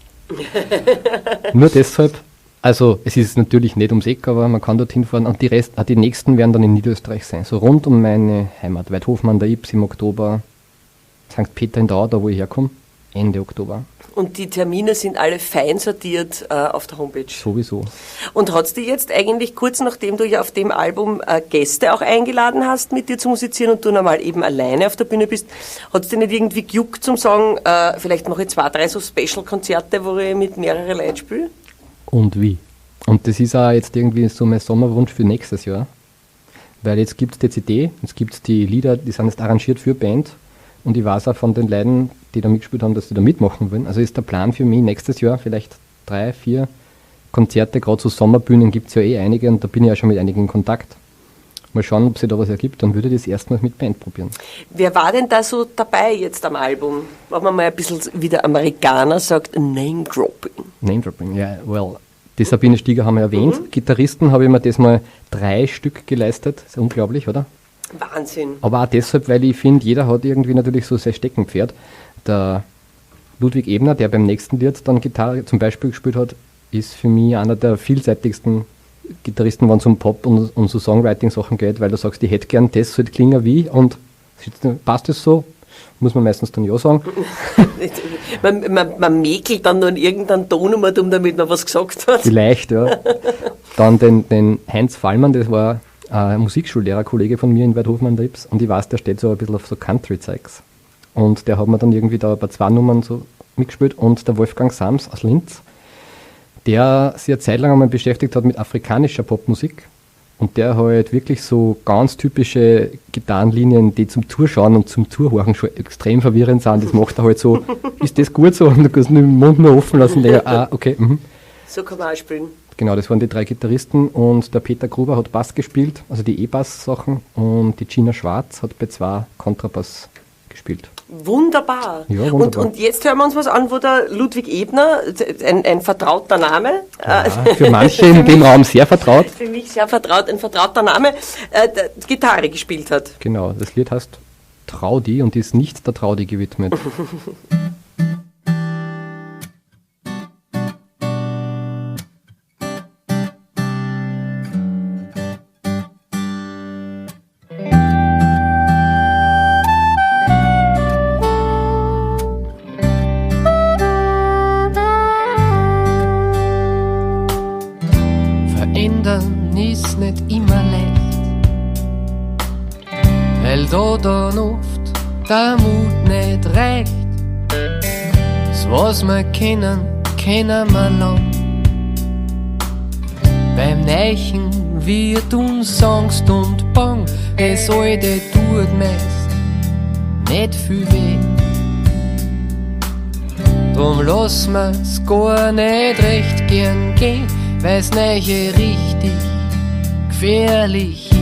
Nur deshalb, also es ist natürlich nicht ums Eck, aber man kann dort hinfahren. Und die nächsten werden dann in Niederösterreich sein. So rund um meine Heimat. Weidhofen an der Ybbs im Oktober, St. Peter in der Au, da wo ich herkomme, Ende Oktober. Und die Termine sind alle fein sortiert auf der Homepage. Sowieso. Und hat es dir jetzt eigentlich kurz nachdem du ja auf dem Album Gäste auch eingeladen hast, mit dir zu musizieren und du normal eben alleine auf der Bühne bist, hat es dir nicht irgendwie gejuckt zum sagen, vielleicht mache ich 2, 3 so Special-Konzerte, wo ich mit mehreren Leuten spiele? Und wie? Und das ist auch jetzt irgendwie so mein Sommerwunsch für nächstes Jahr. Weil jetzt gibt es die CD, jetzt gibt es die Lieder, die sind jetzt arrangiert für Band. Und ich weiß auch von den Leuten, die da mitgespielt haben, dass die da mitmachen wollen. Also ist der Plan für mich nächstes Jahr vielleicht 3, 4 Konzerte, gerade so Sommerbühnen gibt es ja einige und da bin ich ja schon mit einigen in Kontakt. Mal schauen, ob sich da was ergibt, dann würde ich das erstmals mit Band probieren. Wer war denn da so dabei jetzt am Album? Wenn man mal ein bisschen, wie der Amerikaner sagt, Name-Dropping. Name-Dropping, ja, well. Die Sabine Stieger haben wir erwähnt. Gitarristen habe ich mir das mal 3 Stück geleistet. Das ist unglaublich, oder? Wahnsinn. Aber auch deshalb, weil ich finde, jeder hat irgendwie natürlich so sein Steckenpferd. Der Ludwig Ebner, der beim nächsten Lied dann Gitarre zum Beispiel gespielt hat, ist für mich einer der vielseitigsten Gitarristen, wenn es um Pop und so Songwriting-Sachen geht, weil du sagst, ich hätte gern das, sollte klingen wie, und passt das so? Muss man meistens dann ja sagen. Man mäkelt dann nur in irgendeinen Ton damit man was gesagt hat. Vielleicht, ja. Dann den Heinz Fallmann, das war ein Musikschullehrer-Kollege von mir in Weidhofen an der Ybbs, und ich weiß, der steht so ein bisschen auf so Country-Zeugs. Und der hat mir dann irgendwie da bei 2 Nummern so mitgespielt, und der Wolfgang Sams aus Linz, der sich eine Zeit lang einmal beschäftigt hat mit afrikanischer Popmusik Und der halt wirklich so ganz typische Gitarrenlinien, die zum Zuschauen und zum Zuhören schon extrem verwirrend sind. Das macht er halt so, ist das gut so? Und du kannst den Mund nur offen lassen. Okay. So kann man auch spielen. Genau, das waren die 3 Gitarristen und der Peter Gruber hat Bass gespielt, also die E-Bass-Sachen, und die Gina Schwarz hat bei 2 Kontrabass gespielt. Wunderbar. Ja, wunderbar. Und jetzt hören wir uns was an, wo der Ludwig Ebner, ein vertrauter Name. Ja, für manche in dem Raum sehr vertraut. Für mich sehr vertraut, ein vertrauter Name, Gitarre gespielt hat. Genau, das Lied heißt Traudi und ist nicht der Traudi gewidmet. Verändern ist nicht immer leicht, weil da dann oft der Mut nicht reicht. Das was wir kennen, kennen wir lang. Beim Neichen wird uns Angst und Bang, das alte tut meist nicht viel weh. Drum lass mir's gar nicht recht gern gehen, weil's Neue richtig gefährlich ist.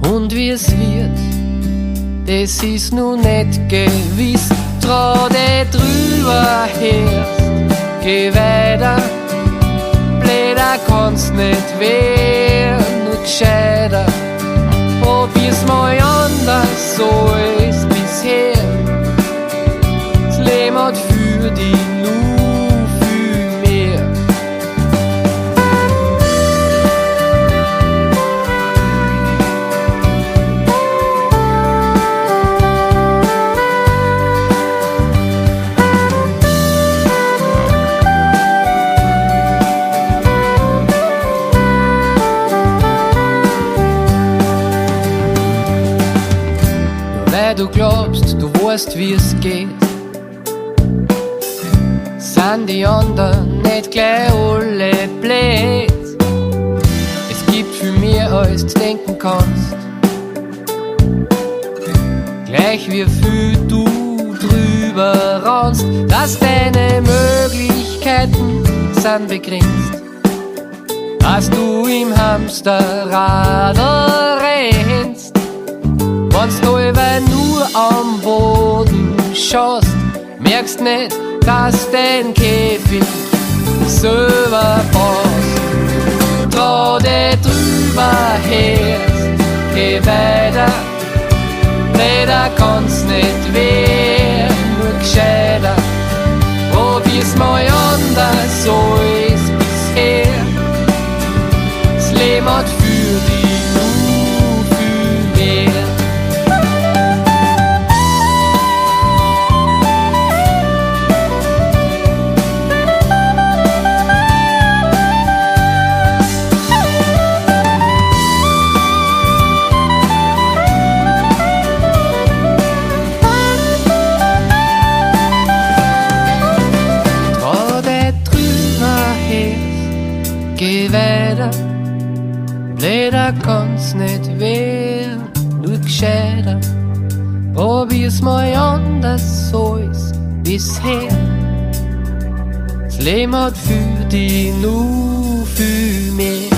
Und wie's wird, das ist nur nicht gewiss. Trau dich drüber herst, geh weiter, bläder kannst nicht werden, nur gescheiter. Probier's mal anders, so ist bisher. Das Leben hat für dich nur viel mehr. Du glaubst, du weißt, wie es geht, sind die anderen nicht gleich alle blöd. Es gibt viel mehr, als du denken kannst, gleich wie viel du drüber raunst, dass deine Möglichkeiten sind begrenzt, dass du im Hamsterrad rennst. Wenn's du über nur am Boden schaust, merkst nicht, dass dein Käfig selber passt. Trau dich drüber herst, geh weiter, leider kann's nicht werden, nur gescheiter. Probier's mal anders, so ist bisher. Das Leben hat für dich nur viel mehr. Geh weiter, leider kann's nicht werden, nur gescheiter. Probier's mal anders, so ist bisher. Das Leben hat für dich nur viel mehr.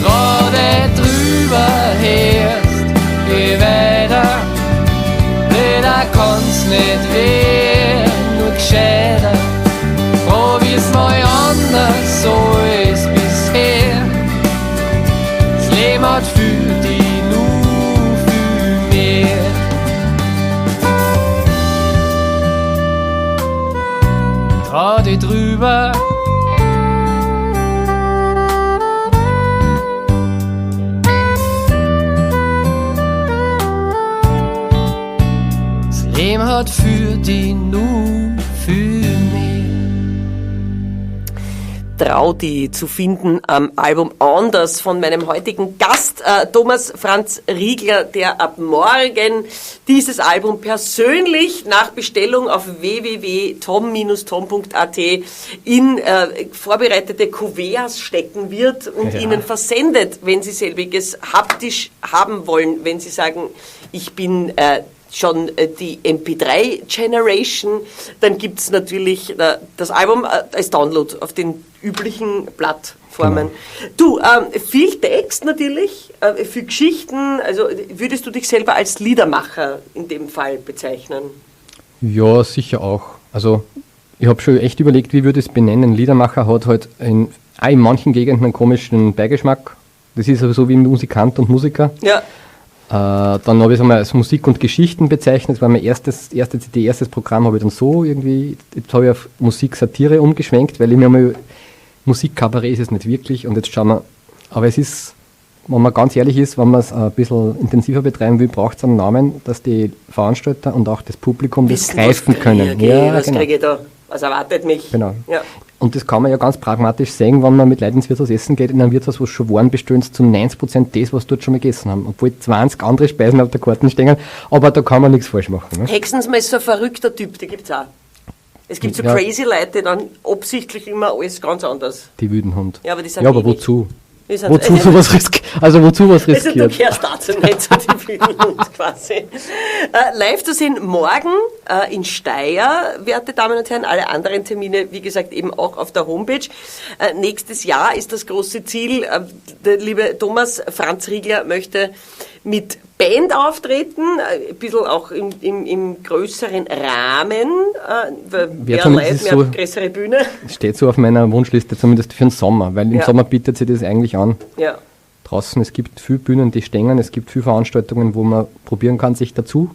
Trau dich drüber herst, geh weiter, leider kann's nicht werden, nur gescheiter. Probier's mal anders, so ist bisher. Das Leben hat für dich nur viel mehr. Trau dich drüber. Das Leben hat für dich nur viel mehr. Traudi zu finden am Album Anders von meinem heutigen Gast, Thomas Franz Riegler, der ab morgen dieses Album persönlich nach Bestellung auf www.tom-tom.at in vorbereitete Kuverts stecken wird und Ihnen versendet, wenn Sie selbiges haptisch haben wollen, wenn Sie sagen, ich bin schon die MP3-Generation, dann gibt es natürlich das Album als Download auf den üblichen Plattformen. Du, viel Text natürlich, viel Geschichten, also würdest du dich selber als Liedermacher in dem Fall bezeichnen? Ja, sicher auch. Also ich habe schon echt überlegt, wie würde ich es benennen. Liedermacher hat halt in manchen Gegenden einen komischen Beigeschmack. Das ist aber so wie Musikant und Musiker. Ja. Dann habe ich es einmal als Musik und Geschichten bezeichnet. Das war mein erstes Programm, habe ich dann so irgendwie, jetzt habe ich auf Musik-Satire umgeschwenkt, weil ich mir mal, Musikkabarett ist es nicht wirklich und jetzt schauen wir, aber es ist, wenn man ganz ehrlich ist, wenn man es ein bisschen intensiver betreiben will, braucht es einen Namen, dass die Veranstalter und auch das Publikum das greifen können. Was kriege ich da? Was erwartet mich? Genau. Ja. Und das kann man ja ganz pragmatisch sehen, wenn man mit Leuten ins Wirtshaus essen geht, in einem Wirtshaus, wo es schon Waren bestellen, zu 90% das, was dort schon mal gegessen haben. Obwohl 20 andere Speisen auf der Karte stehen, aber da kann man nichts falsch machen. Ne? Hexensmal ist so ein verrückter Typ, die gibt's auch. Es gibt so crazy Leute, die dann absichtlich immer alles ganz anders. Die wilden Hund. Ja, aber die sind ja, aber wozu? Wozu sowas riskiert? Also wozu was riskiert? Also du kehrst dazu nicht zu den wilden Hund quasi. Live zu sehen morgen in Steyr, werte Damen und Herren, alle anderen Termine, wie gesagt, eben auch auf der Homepage. Nächstes Jahr ist das große Ziel, der liebe Thomas Franz Riegler möchte mit Band auftreten, ein bisschen auch im größeren Rahmen, mehr Leute, mehr größere Bühne. Steht so auf meiner Wunschliste, zumindest für den Sommer, weil im Sommer bietet sich das eigentlich an. Ja. Draußen, es gibt viele Bühnen, die stehen, es gibt viele Veranstaltungen, wo man probieren kann, sich dazu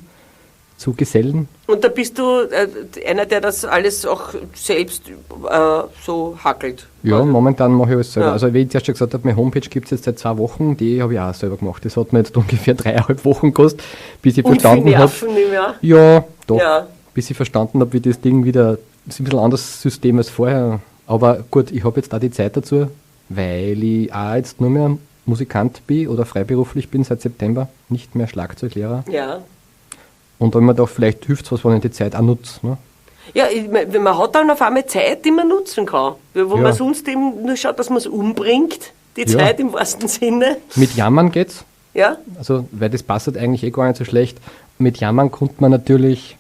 zu gesellen. Und da bist du einer, der das alles auch selbst so hackelt? Ja, also. Momentan mache ich alles selber. Ja. Also wie ich zuerst schon gesagt habe, meine Homepage gibt es jetzt seit 2 Wochen, die habe ich auch selber gemacht. Das hat mir jetzt ungefähr 3,5 Wochen gekostet, bis ich verstanden habe. Ja, doch. Ja. Bis ich verstanden habe, wie das Ding wieder, das ist ein bisschen anderes System als vorher. Aber gut, ich habe jetzt auch die Zeit dazu, weil ich auch jetzt nur mehr Musikant bin oder freiberuflich bin seit September, nicht mehr Schlagzeuglehrer. Ja. Und wenn man doch vielleicht hilft es was, wenn ich die Zeit auch nutze. Ne? Ja, man hat dann auf einmal Zeit, die man nutzen kann. Wo man sonst eben nur schaut, dass man es umbringt, die Zeit im wahrsten Sinne. Mit Jammern geht's. Ja. Also, weil das passt halt eigentlich gar nicht so schlecht. Mit Jammern konnte man natürlich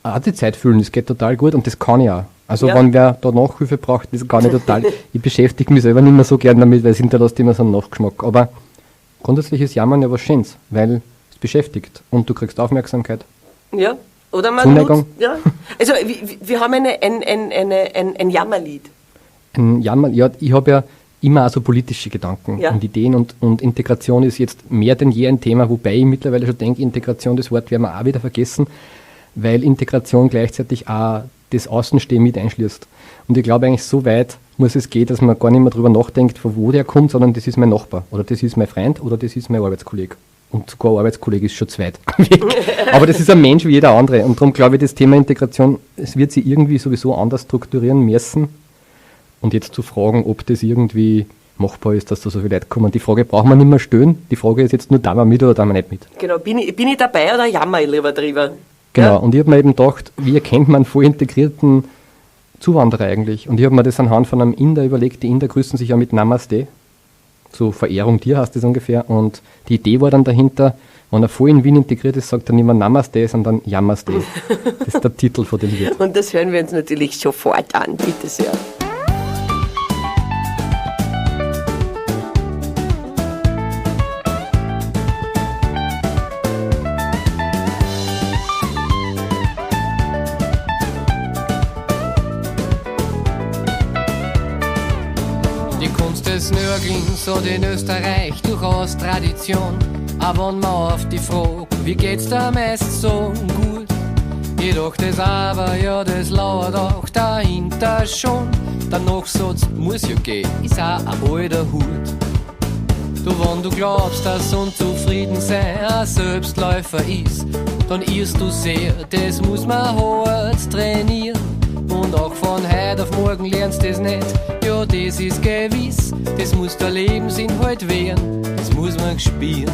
auch die Zeit füllen, das geht total gut und das kann ich auch. Also wenn wer da Nachhilfe braucht, das kann ich total. Ich beschäftige mich selber nicht mehr so gern damit, weil es hinterlässt immer so einen Nachgeschmack. Aber grundsätzlich ist Jammern ja was Schönes, weil es beschäftigt und du kriegst Aufmerksamkeit. Ja, oder man Zuneigung. nutzt, ja. Also wir haben ein Jammerlied. Ein Jammer, ja, ich habe ja immer auch so politische Gedanken und Ideen und Integration ist jetzt mehr denn je ein Thema, wobei ich mittlerweile schon denke, Integration, das Wort werden wir auch wieder vergessen, weil Integration gleichzeitig auch das Außenstehen mit einschließt. Und ich glaube eigentlich, so weit muss es gehen, dass man gar nicht mehr drüber nachdenkt, von wo der kommt, sondern das ist mein Nachbar oder das ist mein Freund oder das ist mein Arbeitskollege. Und sogar ein Arbeitskollege ist schon zu weit. Aber das ist ein Mensch wie jeder andere. Und darum glaube ich, das Thema Integration, es wird sich irgendwie sowieso anders strukturieren müssen. Und jetzt zu fragen, ob das irgendwie machbar ist, dass da so viele Leute kommen. Die Frage braucht man nicht mehr stellen. Die Frage ist jetzt nur, da wir mit oder da wir nicht mit. Genau, bin ich dabei oder jammer ich lieber drüber? Genau, Ja? und ich habe mir eben gedacht, wie erkennt man voll integrierten Zuwanderer eigentlich? Und ich habe mir das anhand von einem Inder überlegt. Die Inder grüßen sich ja mit Namaste. So Verehrung dir heißt das ungefähr. Und die Idee war dann dahinter, wenn er voll in Wien integriert ist, sagt er nicht mehr Namaste, sondern Yamaste. Das ist der Titel von dem Lied. Und das hören wir uns natürlich sofort an, bitte sehr. Die Kunst des Nörgelns hat in Österreich durchaus Tradition. Aber wenn man auf die Frage, wie geht's da meist so gut? Jedoch das aber, ja, das lauert auch dahinter schon. Der Nachsatz muss ja gehen, ist auch ein alter Hut. Du, wenn du glaubst, dass Unzufriedensein ein Selbstläufer ist, dann irrst du sehr, das muss man hart trainieren. Und auch von heute auf morgen lernst das nicht. Ja, das ist gewiss, das muss der Lebensinhalt werden, das muss man gespielen.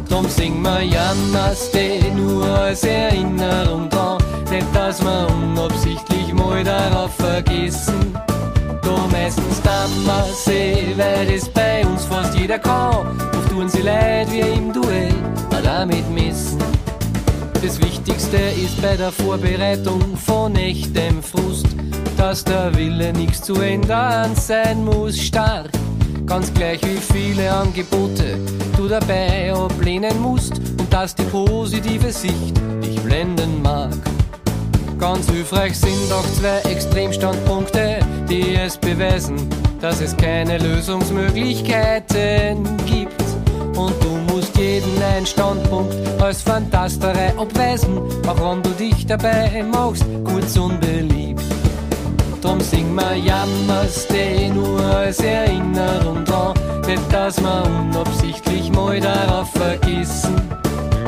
Drum singen wir Jammerste nur als Erinnerung dran, nicht dass wir unabsichtlich mal darauf vergessen. Da meistens dann wir sie, weil das bei uns fast jeder kann. Oft tun sie leid wie im Duell, auch damit messen. Das Wichtigste ist bei der Vorbereitung von echtem Frust, dass der Wille nichts zu ändern sein muss, stark. Ganz gleich wie viele Angebote du dabei ablehnen musst und dass die positive Sicht dich blenden mag. Ganz hilfreich sind auch zwei Extremstandpunkte, die es beweisen, dass es keine Lösungsmöglichkeiten gibt. Und du musst jeden einen Standpunkt als Fantasterei abweisen, auch wenn du dich dabei machst, kurz unbeliebt. Drum sing wir Jammerste nur als Erinnerung dran, nicht dass wir unabsichtlich mal darauf vergessen.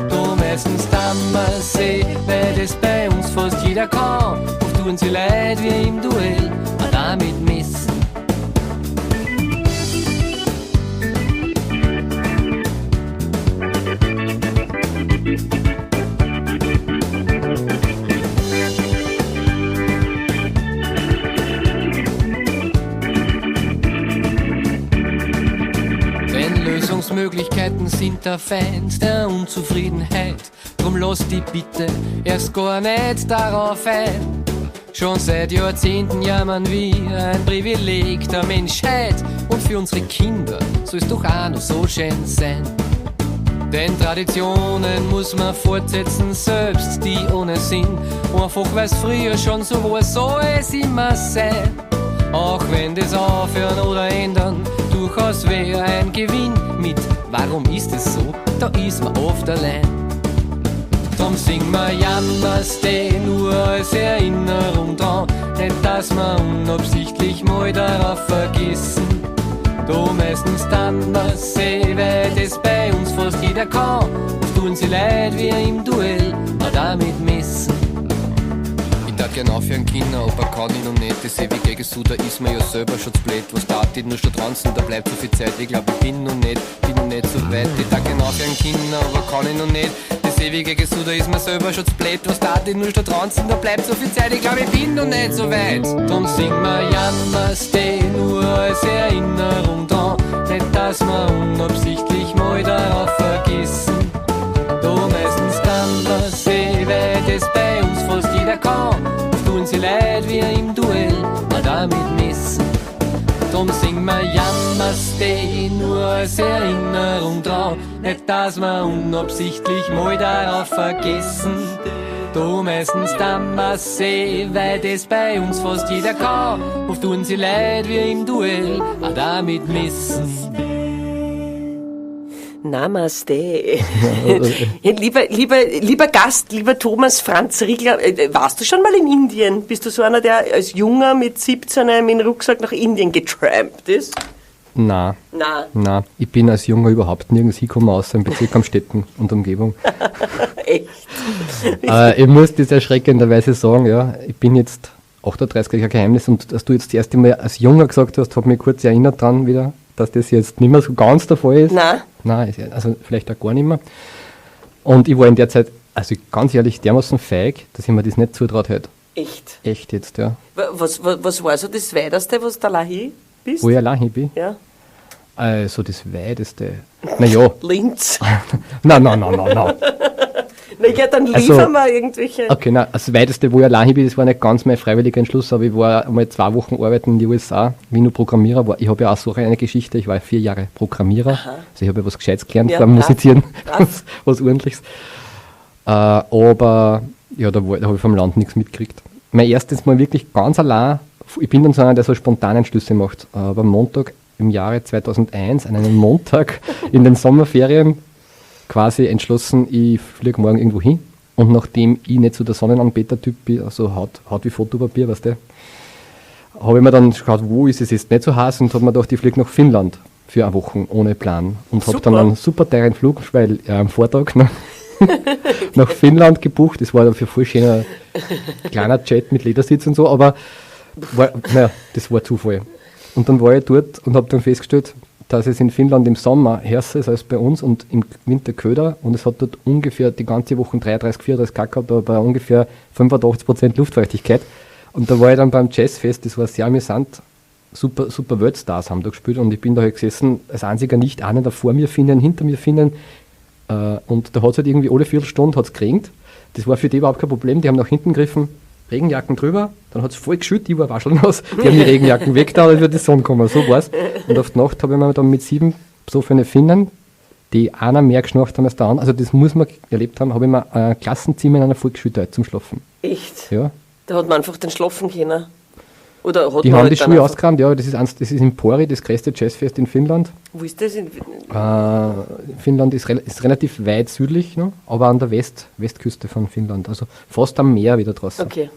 Du meistens dann wir sie, weil das bei uns fast jeder kann. Oft tun sie leid wie im Duell, auch damit messen. Lösungsmöglichkeiten sind der Feind der Unzufriedenheit. Drum lass die bitte erst gar nicht darauf ein. Schon seit Jahrzehnten jammern wir ein Privileg der Menschheit. Und für unsere Kinder soll es doch auch noch so schön sein. Denn Traditionen muss man fortsetzen, selbst die ohne Sinn. Einfach weil's früher schon so war, soll es immer sein. Auch wenn das aufhören oder ändern durchaus wäre ein Gewinn mit warum ist es so, da ist man oft allein. Drum sing wir Jammerste nur als Erinnerung dran, nicht dass wir unabsichtlich mal darauf vergessen. Da meistens dann wir sie, weil das bei uns fast jeder kann. Oft tun sie leid wie im Duell, auch damit messen. Ich darf gern aufhören, Kinder, aber kann ich noch nicht. Das ewige Gesuder ist mir ja selber schon zu blöd. Was da nur schon dran sind, da bleibt so viel Zeit. Ich glaub, ich bin noch nicht so weit. Ich darf gern aufhören, Kinder, aber kann ich noch nicht. Das ewige Gesuder ist mir selber schon zu blöd. Was da nur schon dran sind, da bleibt so viel Zeit. Ich glaub, ich bin noch nicht so weit. Drum sing wir Jammerste nur als Erinnerung dran, nicht dass wir unabsichtlich mal darauf vergessen. Da meistens dann wir sie, weil das bei uns fast jeder kann. Oft tun sie leid wie im Duell, auch damit messen. Drum sing wir Jammerste nur als Erinnerung dran, nicht dass wir unabsichtlich mal darauf vergessen. Da meistens dann wir sie, weil das bei uns fast jeder kann. Oft tun sie leid wie im Duell, auch damit messen. Namaste. lieber Gast, lieber Thomas Franz Riegler, warst du schon mal in Indien? Bist du so einer, der als Junger mit 17 mit dem Rucksack nach Indien getrampt ist? Nein. Ich bin als Junger überhaupt nirgends hingekommen, außer im Bezirk Amstetten und Umgebung. Echt? Ich muss das erschreckenderweise sagen, ja, ich bin jetzt 38er Geheimnis und dass du jetzt das erste Mal als Junger gesagt hast, hat mich kurz erinnert dran wieder, dass das jetzt nicht mehr so ganz der Fall ist. Nein, also vielleicht auch gar nicht mehr. Und ich war in der Zeit, also ganz ehrlich, dermaßen feig, dass ich mir das nicht zutraut hätte. Echt? Echt jetzt, ja. Was war so das Weiteste, was du allein hin bist? Wo ich allein hin bin? Ja. Also das Weiteste. Naja. Linz. Nein. Na ja, dann liefern wir irgendwelche. Okay, nein, das Weiteste, wo ich allein hin bin, das war nicht ganz mein freiwilliger Entschluss, aber ich war einmal 2 Wochen arbeiten in die USA, wie ich nur Programmierer war. Ich habe ja auch so eine Geschichte, ich war 4 Jahre Programmierer, also ich habe ja was Gescheites gelernt beim Musizieren, was Ordentliches. Aber ja, da habe ich vom Land nichts mitgekriegt. Mein erstes Mal wirklich ganz allein, ich bin dann so einer, der so spontane Entschlüsse macht. Aber am Montag im Jahre 2001, an einem Montag in den Sommerferien, quasi entschlossen, ich fliege morgen irgendwo hin. Und nachdem ich nicht so der Sonnenanbeter-Typ bin, also Haut wie Fotopapier, weißt du, habe ich mir dann geschaut, wo ist es jetzt nicht so heiß und habe mir gedacht, ich fliege nach Finnland für 1 Woche ohne Plan. Und habe dann einen super teuren Flug, weil am Vortag, ne, nach Finnland gebucht. Das war dann für voll schöner kleiner Jet mit Ledersitz und so, aber das war Zufall. Und dann war ich dort und habe dann festgestellt, dass es in Finnland im Sommer härter ist als bei uns und im Winter köder und es hat dort ungefähr die ganze Woche 33, 34 Grad gehabt, aber bei ungefähr 85% Luftfeuchtigkeit. Und da war ich dann beim Jazzfest, das war sehr amüsant, super Weltstars haben da gespielt und ich bin da halt gesessen, als einziger nicht einen da vor mir finden, hinter mir finden und da hat es halt irgendwie alle Viertelstunde hat's geregnet. Das war für die überhaupt kein Problem, die haben nach hinten gegriffen, Regenjacken drüber, dann hat es voll geschüttet, ich war waschelnass, die haben die Regenjacken weggetan, als wird die Sonne kommen, so war's. Und auf die Nacht habe ich mir dann mit 7 so für eine Finnen, die einer mehr geschnarcht haben als der andere, also das muss man erlebt haben, habe ich mir ein Klassenzimmer in einer Volksschule zum Schlafen. Echt? Ja. Da hat man einfach den Schlafen können. Oder hat Die man haben halt die dann Schuhe einfach- ausgekramt, ja, das ist in Pori, das größte Jazzfest in Finnland. Wo ist das? Finnland ist relativ weit südlich, ne? Aber an der Westküste von Finnland, also fast am Meer wieder draußen. Okay.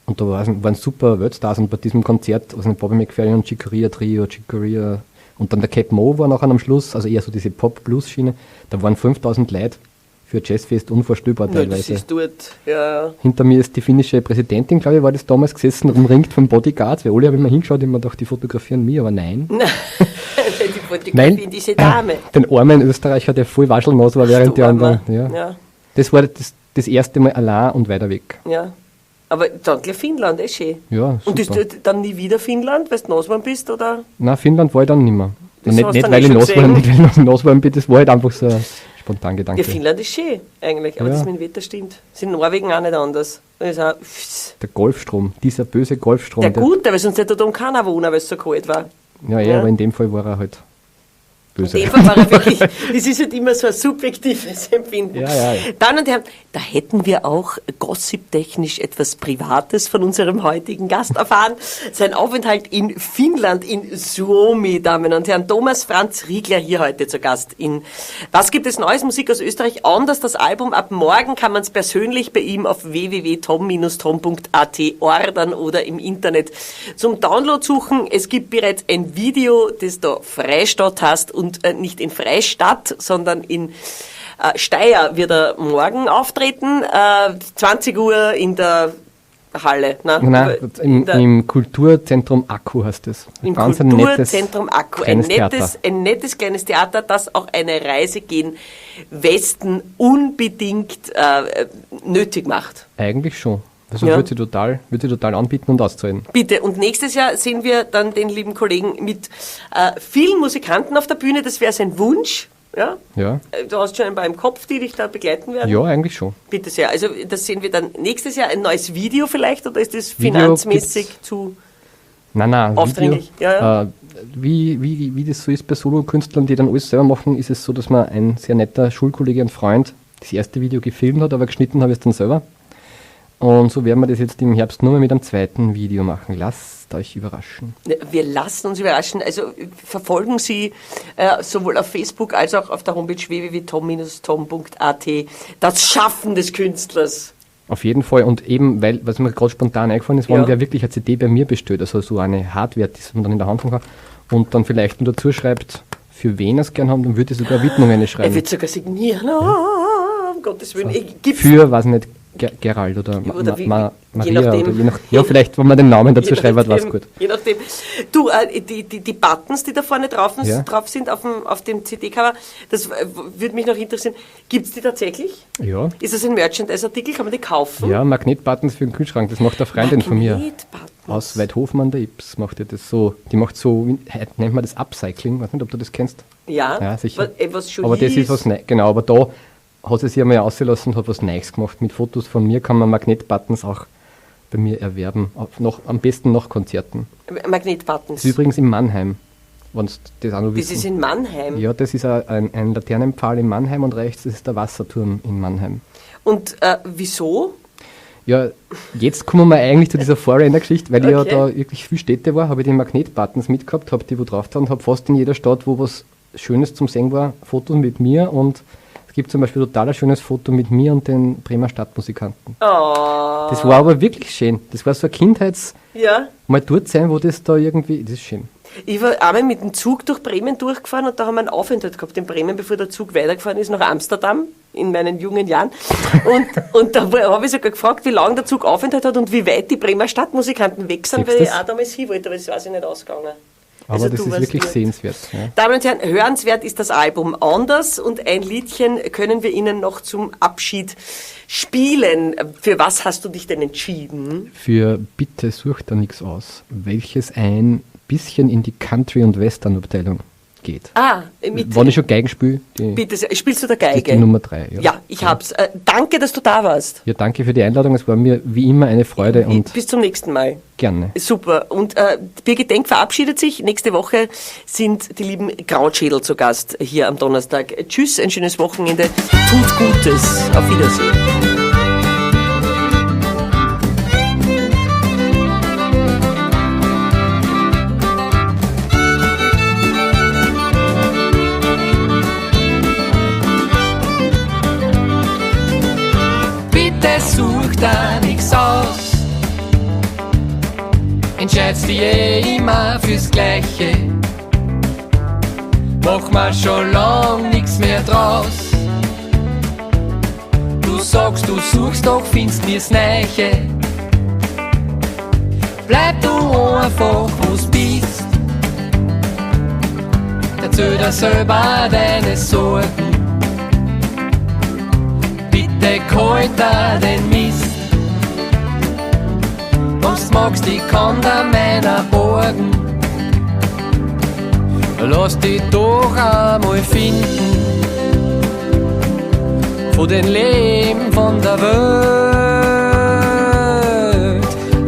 Und da waren super Weltstars und bei diesem Konzert, also Bobby McFerrin und Chicoria Trio, Chicoria und dann der Cape Mo war nachher am Schluss, also eher so diese Pop-Blues-Schiene, da waren 5000 Leute für Jazzfest unvorstellbar Ja, das teilweise. ist dort. Ja. Hinter mir ist die finnische Präsidentin, glaube ich, war das damals gesessen, umringt von Bodyguards, weil alle haben immer hingeschaut, immer gedacht, die fotografieren mich, aber nein. Die Fotografie, diese Dame. Den armen Österreicher, der voll waschelnass war, während die anderen. Ja. Ja. Das war das erste Mal allein und weiter weg. Ja. Aber dann gleich Finnland, schön. Ja, Und ist super. das dann nie wieder Finnland, weil du nass geworden bist, oder? Nein, Finnland war ich dann nicht mehr. Das Nicht, hast nicht du weil ich nicht nass schon war, nicht weil ich nass geworden bin, das war halt einfach so ein spontan Gedanke. Ja, Finnland ist schön, eigentlich. Aber Ja. das mit dem Wetter stimmt. Das ist in Norwegen auch nicht anders. Das ist auch, Der Golfstrom, dieser böse Golfstrom. der gute, weil sonst hätte da oben keiner wohnen, weil es so kalt war. Ja, Ja. aber in dem Fall war er halt In böse. dem Fall war er wirklich, das ist halt immer so ein subjektives Empfinden. Ja. Damen und Herren, da hätten wir auch gossiptechnisch etwas Privates von unserem heutigen Gast erfahren. Sein Aufenthalt in Finnland, in Suomi, Damen und Herren. Thomas Franz Riegler hier heute zu Gast in Was gibt es Neues? Musik aus Österreich. Anders das Album. Ab morgen kann man es persönlich bei ihm auf www.tom-tom.at ordern oder im Internet zum Download suchen. Es gibt bereits ein Video, das da Freistadt heißt und nicht in Freistadt, sondern in Steyr wird er morgen auftreten, 20 Uhr in der Halle. Nein, im Kulturzentrum Akku heißt es. Im Ganz ein nettes Kulturzentrum Akku. Ein kleines nettes kleines Theater, das auch eine Reise gen Westen unbedingt nötig macht. Eigentlich schon. Also Ja. würde sie total anbieten und auszahlen. Bitte. Und nächstes Jahr sehen wir dann den lieben Kollegen mit vielen Musikanten auf der Bühne. Das wäre sein Wunsch. Ja? Ja. Du hast schon ein paar im Kopf, die dich da begleiten werden. Ja, eigentlich schon. Bitte sehr. Also das sehen wir dann nächstes Jahr. Ein neues Video vielleicht? Oder ist das Video finanzmäßig zu... Nein, Aufdringlich, Video, ja. Wie das so ist bei Solokünstlern, die dann alles selber machen, ist es so, dass man ein sehr netter Schulkollege und Freund das erste Video gefilmt hat, aber geschnitten habe ich es dann selber. Und so werden wir das jetzt im Herbst nur mal mit einem zweiten Video machen. Lasst euch überraschen. Wir lassen uns überraschen. Also verfolgen Sie sowohl auf Facebook als auch auf der Homepage www.tom-tom.at das Schaffen des Künstlers. Auf jeden Fall. Und eben, weil, was mir gerade spontan eingefallen ist, wenn Ja. wer wirklich eine CD bei mir bestellt, also so eine Hardware, die man dann in der Hand haben kann, und dann vielleicht nur dazu schreibt, für wen er es gern haben, dann würde ich sogar Widmungen Er schreiben. wird sogar signieren. Um Gottes Willen. Gibt's Für, weiß nicht, Gerald oder, Oder wie- Maria je nachdem. oder je nach, ja, vielleicht, wenn man den Namen dazu Je schreibt, war es nachdem, gut. Je nachdem. Du, die Buttons, die da vorne drauf Ja. sind auf dem CD-Cover, das würde mich noch interessieren. Gibt es die tatsächlich? Ja. Ist das ein Merchandise-Artikel? Kann man die kaufen? Ja, Magnetbuttons für den Kühlschrank, das macht eine Freundin von mir. Magnetbuttons. Aus Weidhofen an der Ips macht ihr das so. Die macht so, heute nennt man das Upcycling, weiß nicht, ob du das kennst. Ja, Ja, sicher. Was schon Aber das hieß. ist was Neues, genau, aber da hat sie sich einmal ausgelassen und hat was Neues gemacht. Mit Fotos von mir kann man Magnetbuttons auch bei mir erwerben. Am besten nach Konzerten. Magnetbuttons. Das ist übrigens in Mannheim, wenn du das auch noch Das wissen. ist in Mannheim. Ja, das ist ein Laternenpfahl in Mannheim und rechts das ist der Wasserturm in Mannheim. Und wieso? Ja, jetzt kommen wir eigentlich zu dieser Vorrenner-Geschichte, weil ich ja Okay. da wirklich viele Städte war, habe ich die Magnetbuttons mitgehabt, habe die wo drauf getan und habe fast in jeder Stadt, wo was Schönes zum Sehen war, Fotos mit mir und es gibt zum Beispiel total ein schönes Foto mit mir und den Bremer Stadtmusikanten. Oh, Das war aber wirklich schön. Das war so ein Kindheits... ja. Mal dort sein, wo das da irgendwie... Das ist schön. Ich war einmal mit dem Zug durch Bremen durchgefahren und da haben wir einen Aufenthalt gehabt in Bremen, bevor der Zug weitergefahren ist nach Amsterdam in meinen jungen Jahren. Und da habe ich sogar gefragt, wie lange der Zug Aufenthalt hat und wie weit die Bremer Stadtmusikanten weg sind, weil ich auch damals hin wollte, aber das weiß ich nicht ausgegangen. Aber Also das ist wirklich sehenswert. Ja. Damen und Herren, hörenswert ist das Album Anders und ein Liedchen können wir Ihnen noch zum Abschied spielen. Für was hast du dich denn entschieden? Für Bitte such da nichts aus, welches ein bisschen in die Country- und Western-Abteilung geht. Wenn ich schon Geigen spiele, Bitte, spielst du der das ist Geige? die Nummer 3. Ja, ich hab's. Danke, dass du da warst. Ja, danke für die Einladung. Es war mir wie immer eine Freude und Bis zum nächsten Mal. gerne. Super. Und Birgit Denk verabschiedet sich. Nächste Woche sind die lieben Krautschädel zu Gast hier am Donnerstag. Tschüss, ein schönes Wochenende. Tut Gutes. Auf Wiedersehen. Bitte such da nix aus. Entscheidst dich immer fürs Gleiche. Mach mal schon lang nix mehr draus. Du sagst, du suchst, doch findest nir's Neiche. Bleib du einfach, wo's bist. Erzähl dir selber deine Sorgen. Bitte kalt da den Mist. Wenn's magst, ich kann da meiner borgen. Lass dich doch einmal finden. Von den Leben von der Welt.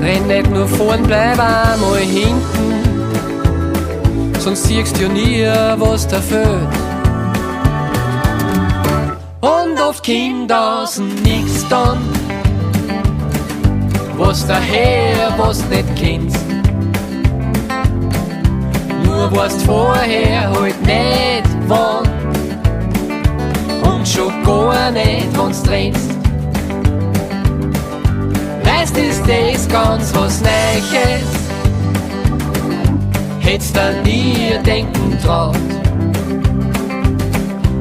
Renn nicht nur vorn, bleib einmal hinten. Sonst siehst du ja nie, was da fehlt. Und oft kommt außen nix dann, was daher, was nicht kennst. Nur weißt vorher halt nicht wann und schon gar nicht, wenn's trennst. Weißt, ist das ganz was Neues, hätt's da nie denken traut.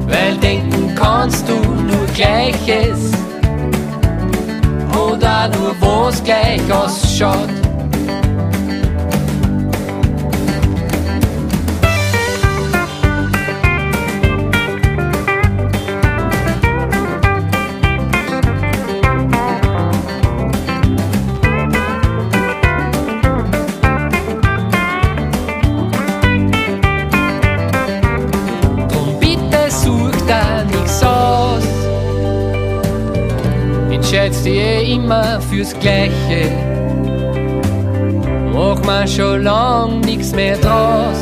Weil denken kannst du nur Gleiches oder nur was gleich ausschaut. Entscheidst dich immer fürs Gleiche. Mach mir schon lang nix mehr draus.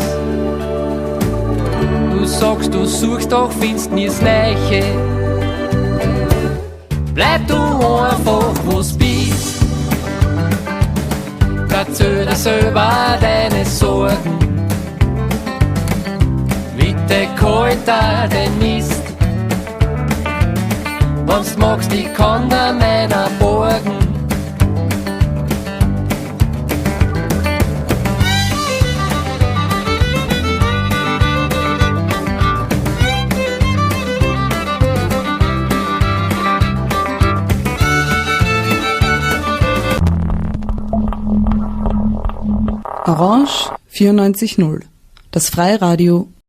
Du sagst, du suchst, doch findest nir's Neiche. Bleib du einfach, wo's bist. Erzähl dir selber deine Sorgen. Bitte kalt da den Mist. Wenn's magst, ich kann da meiner borgen. Orange 94.0, das Freiradio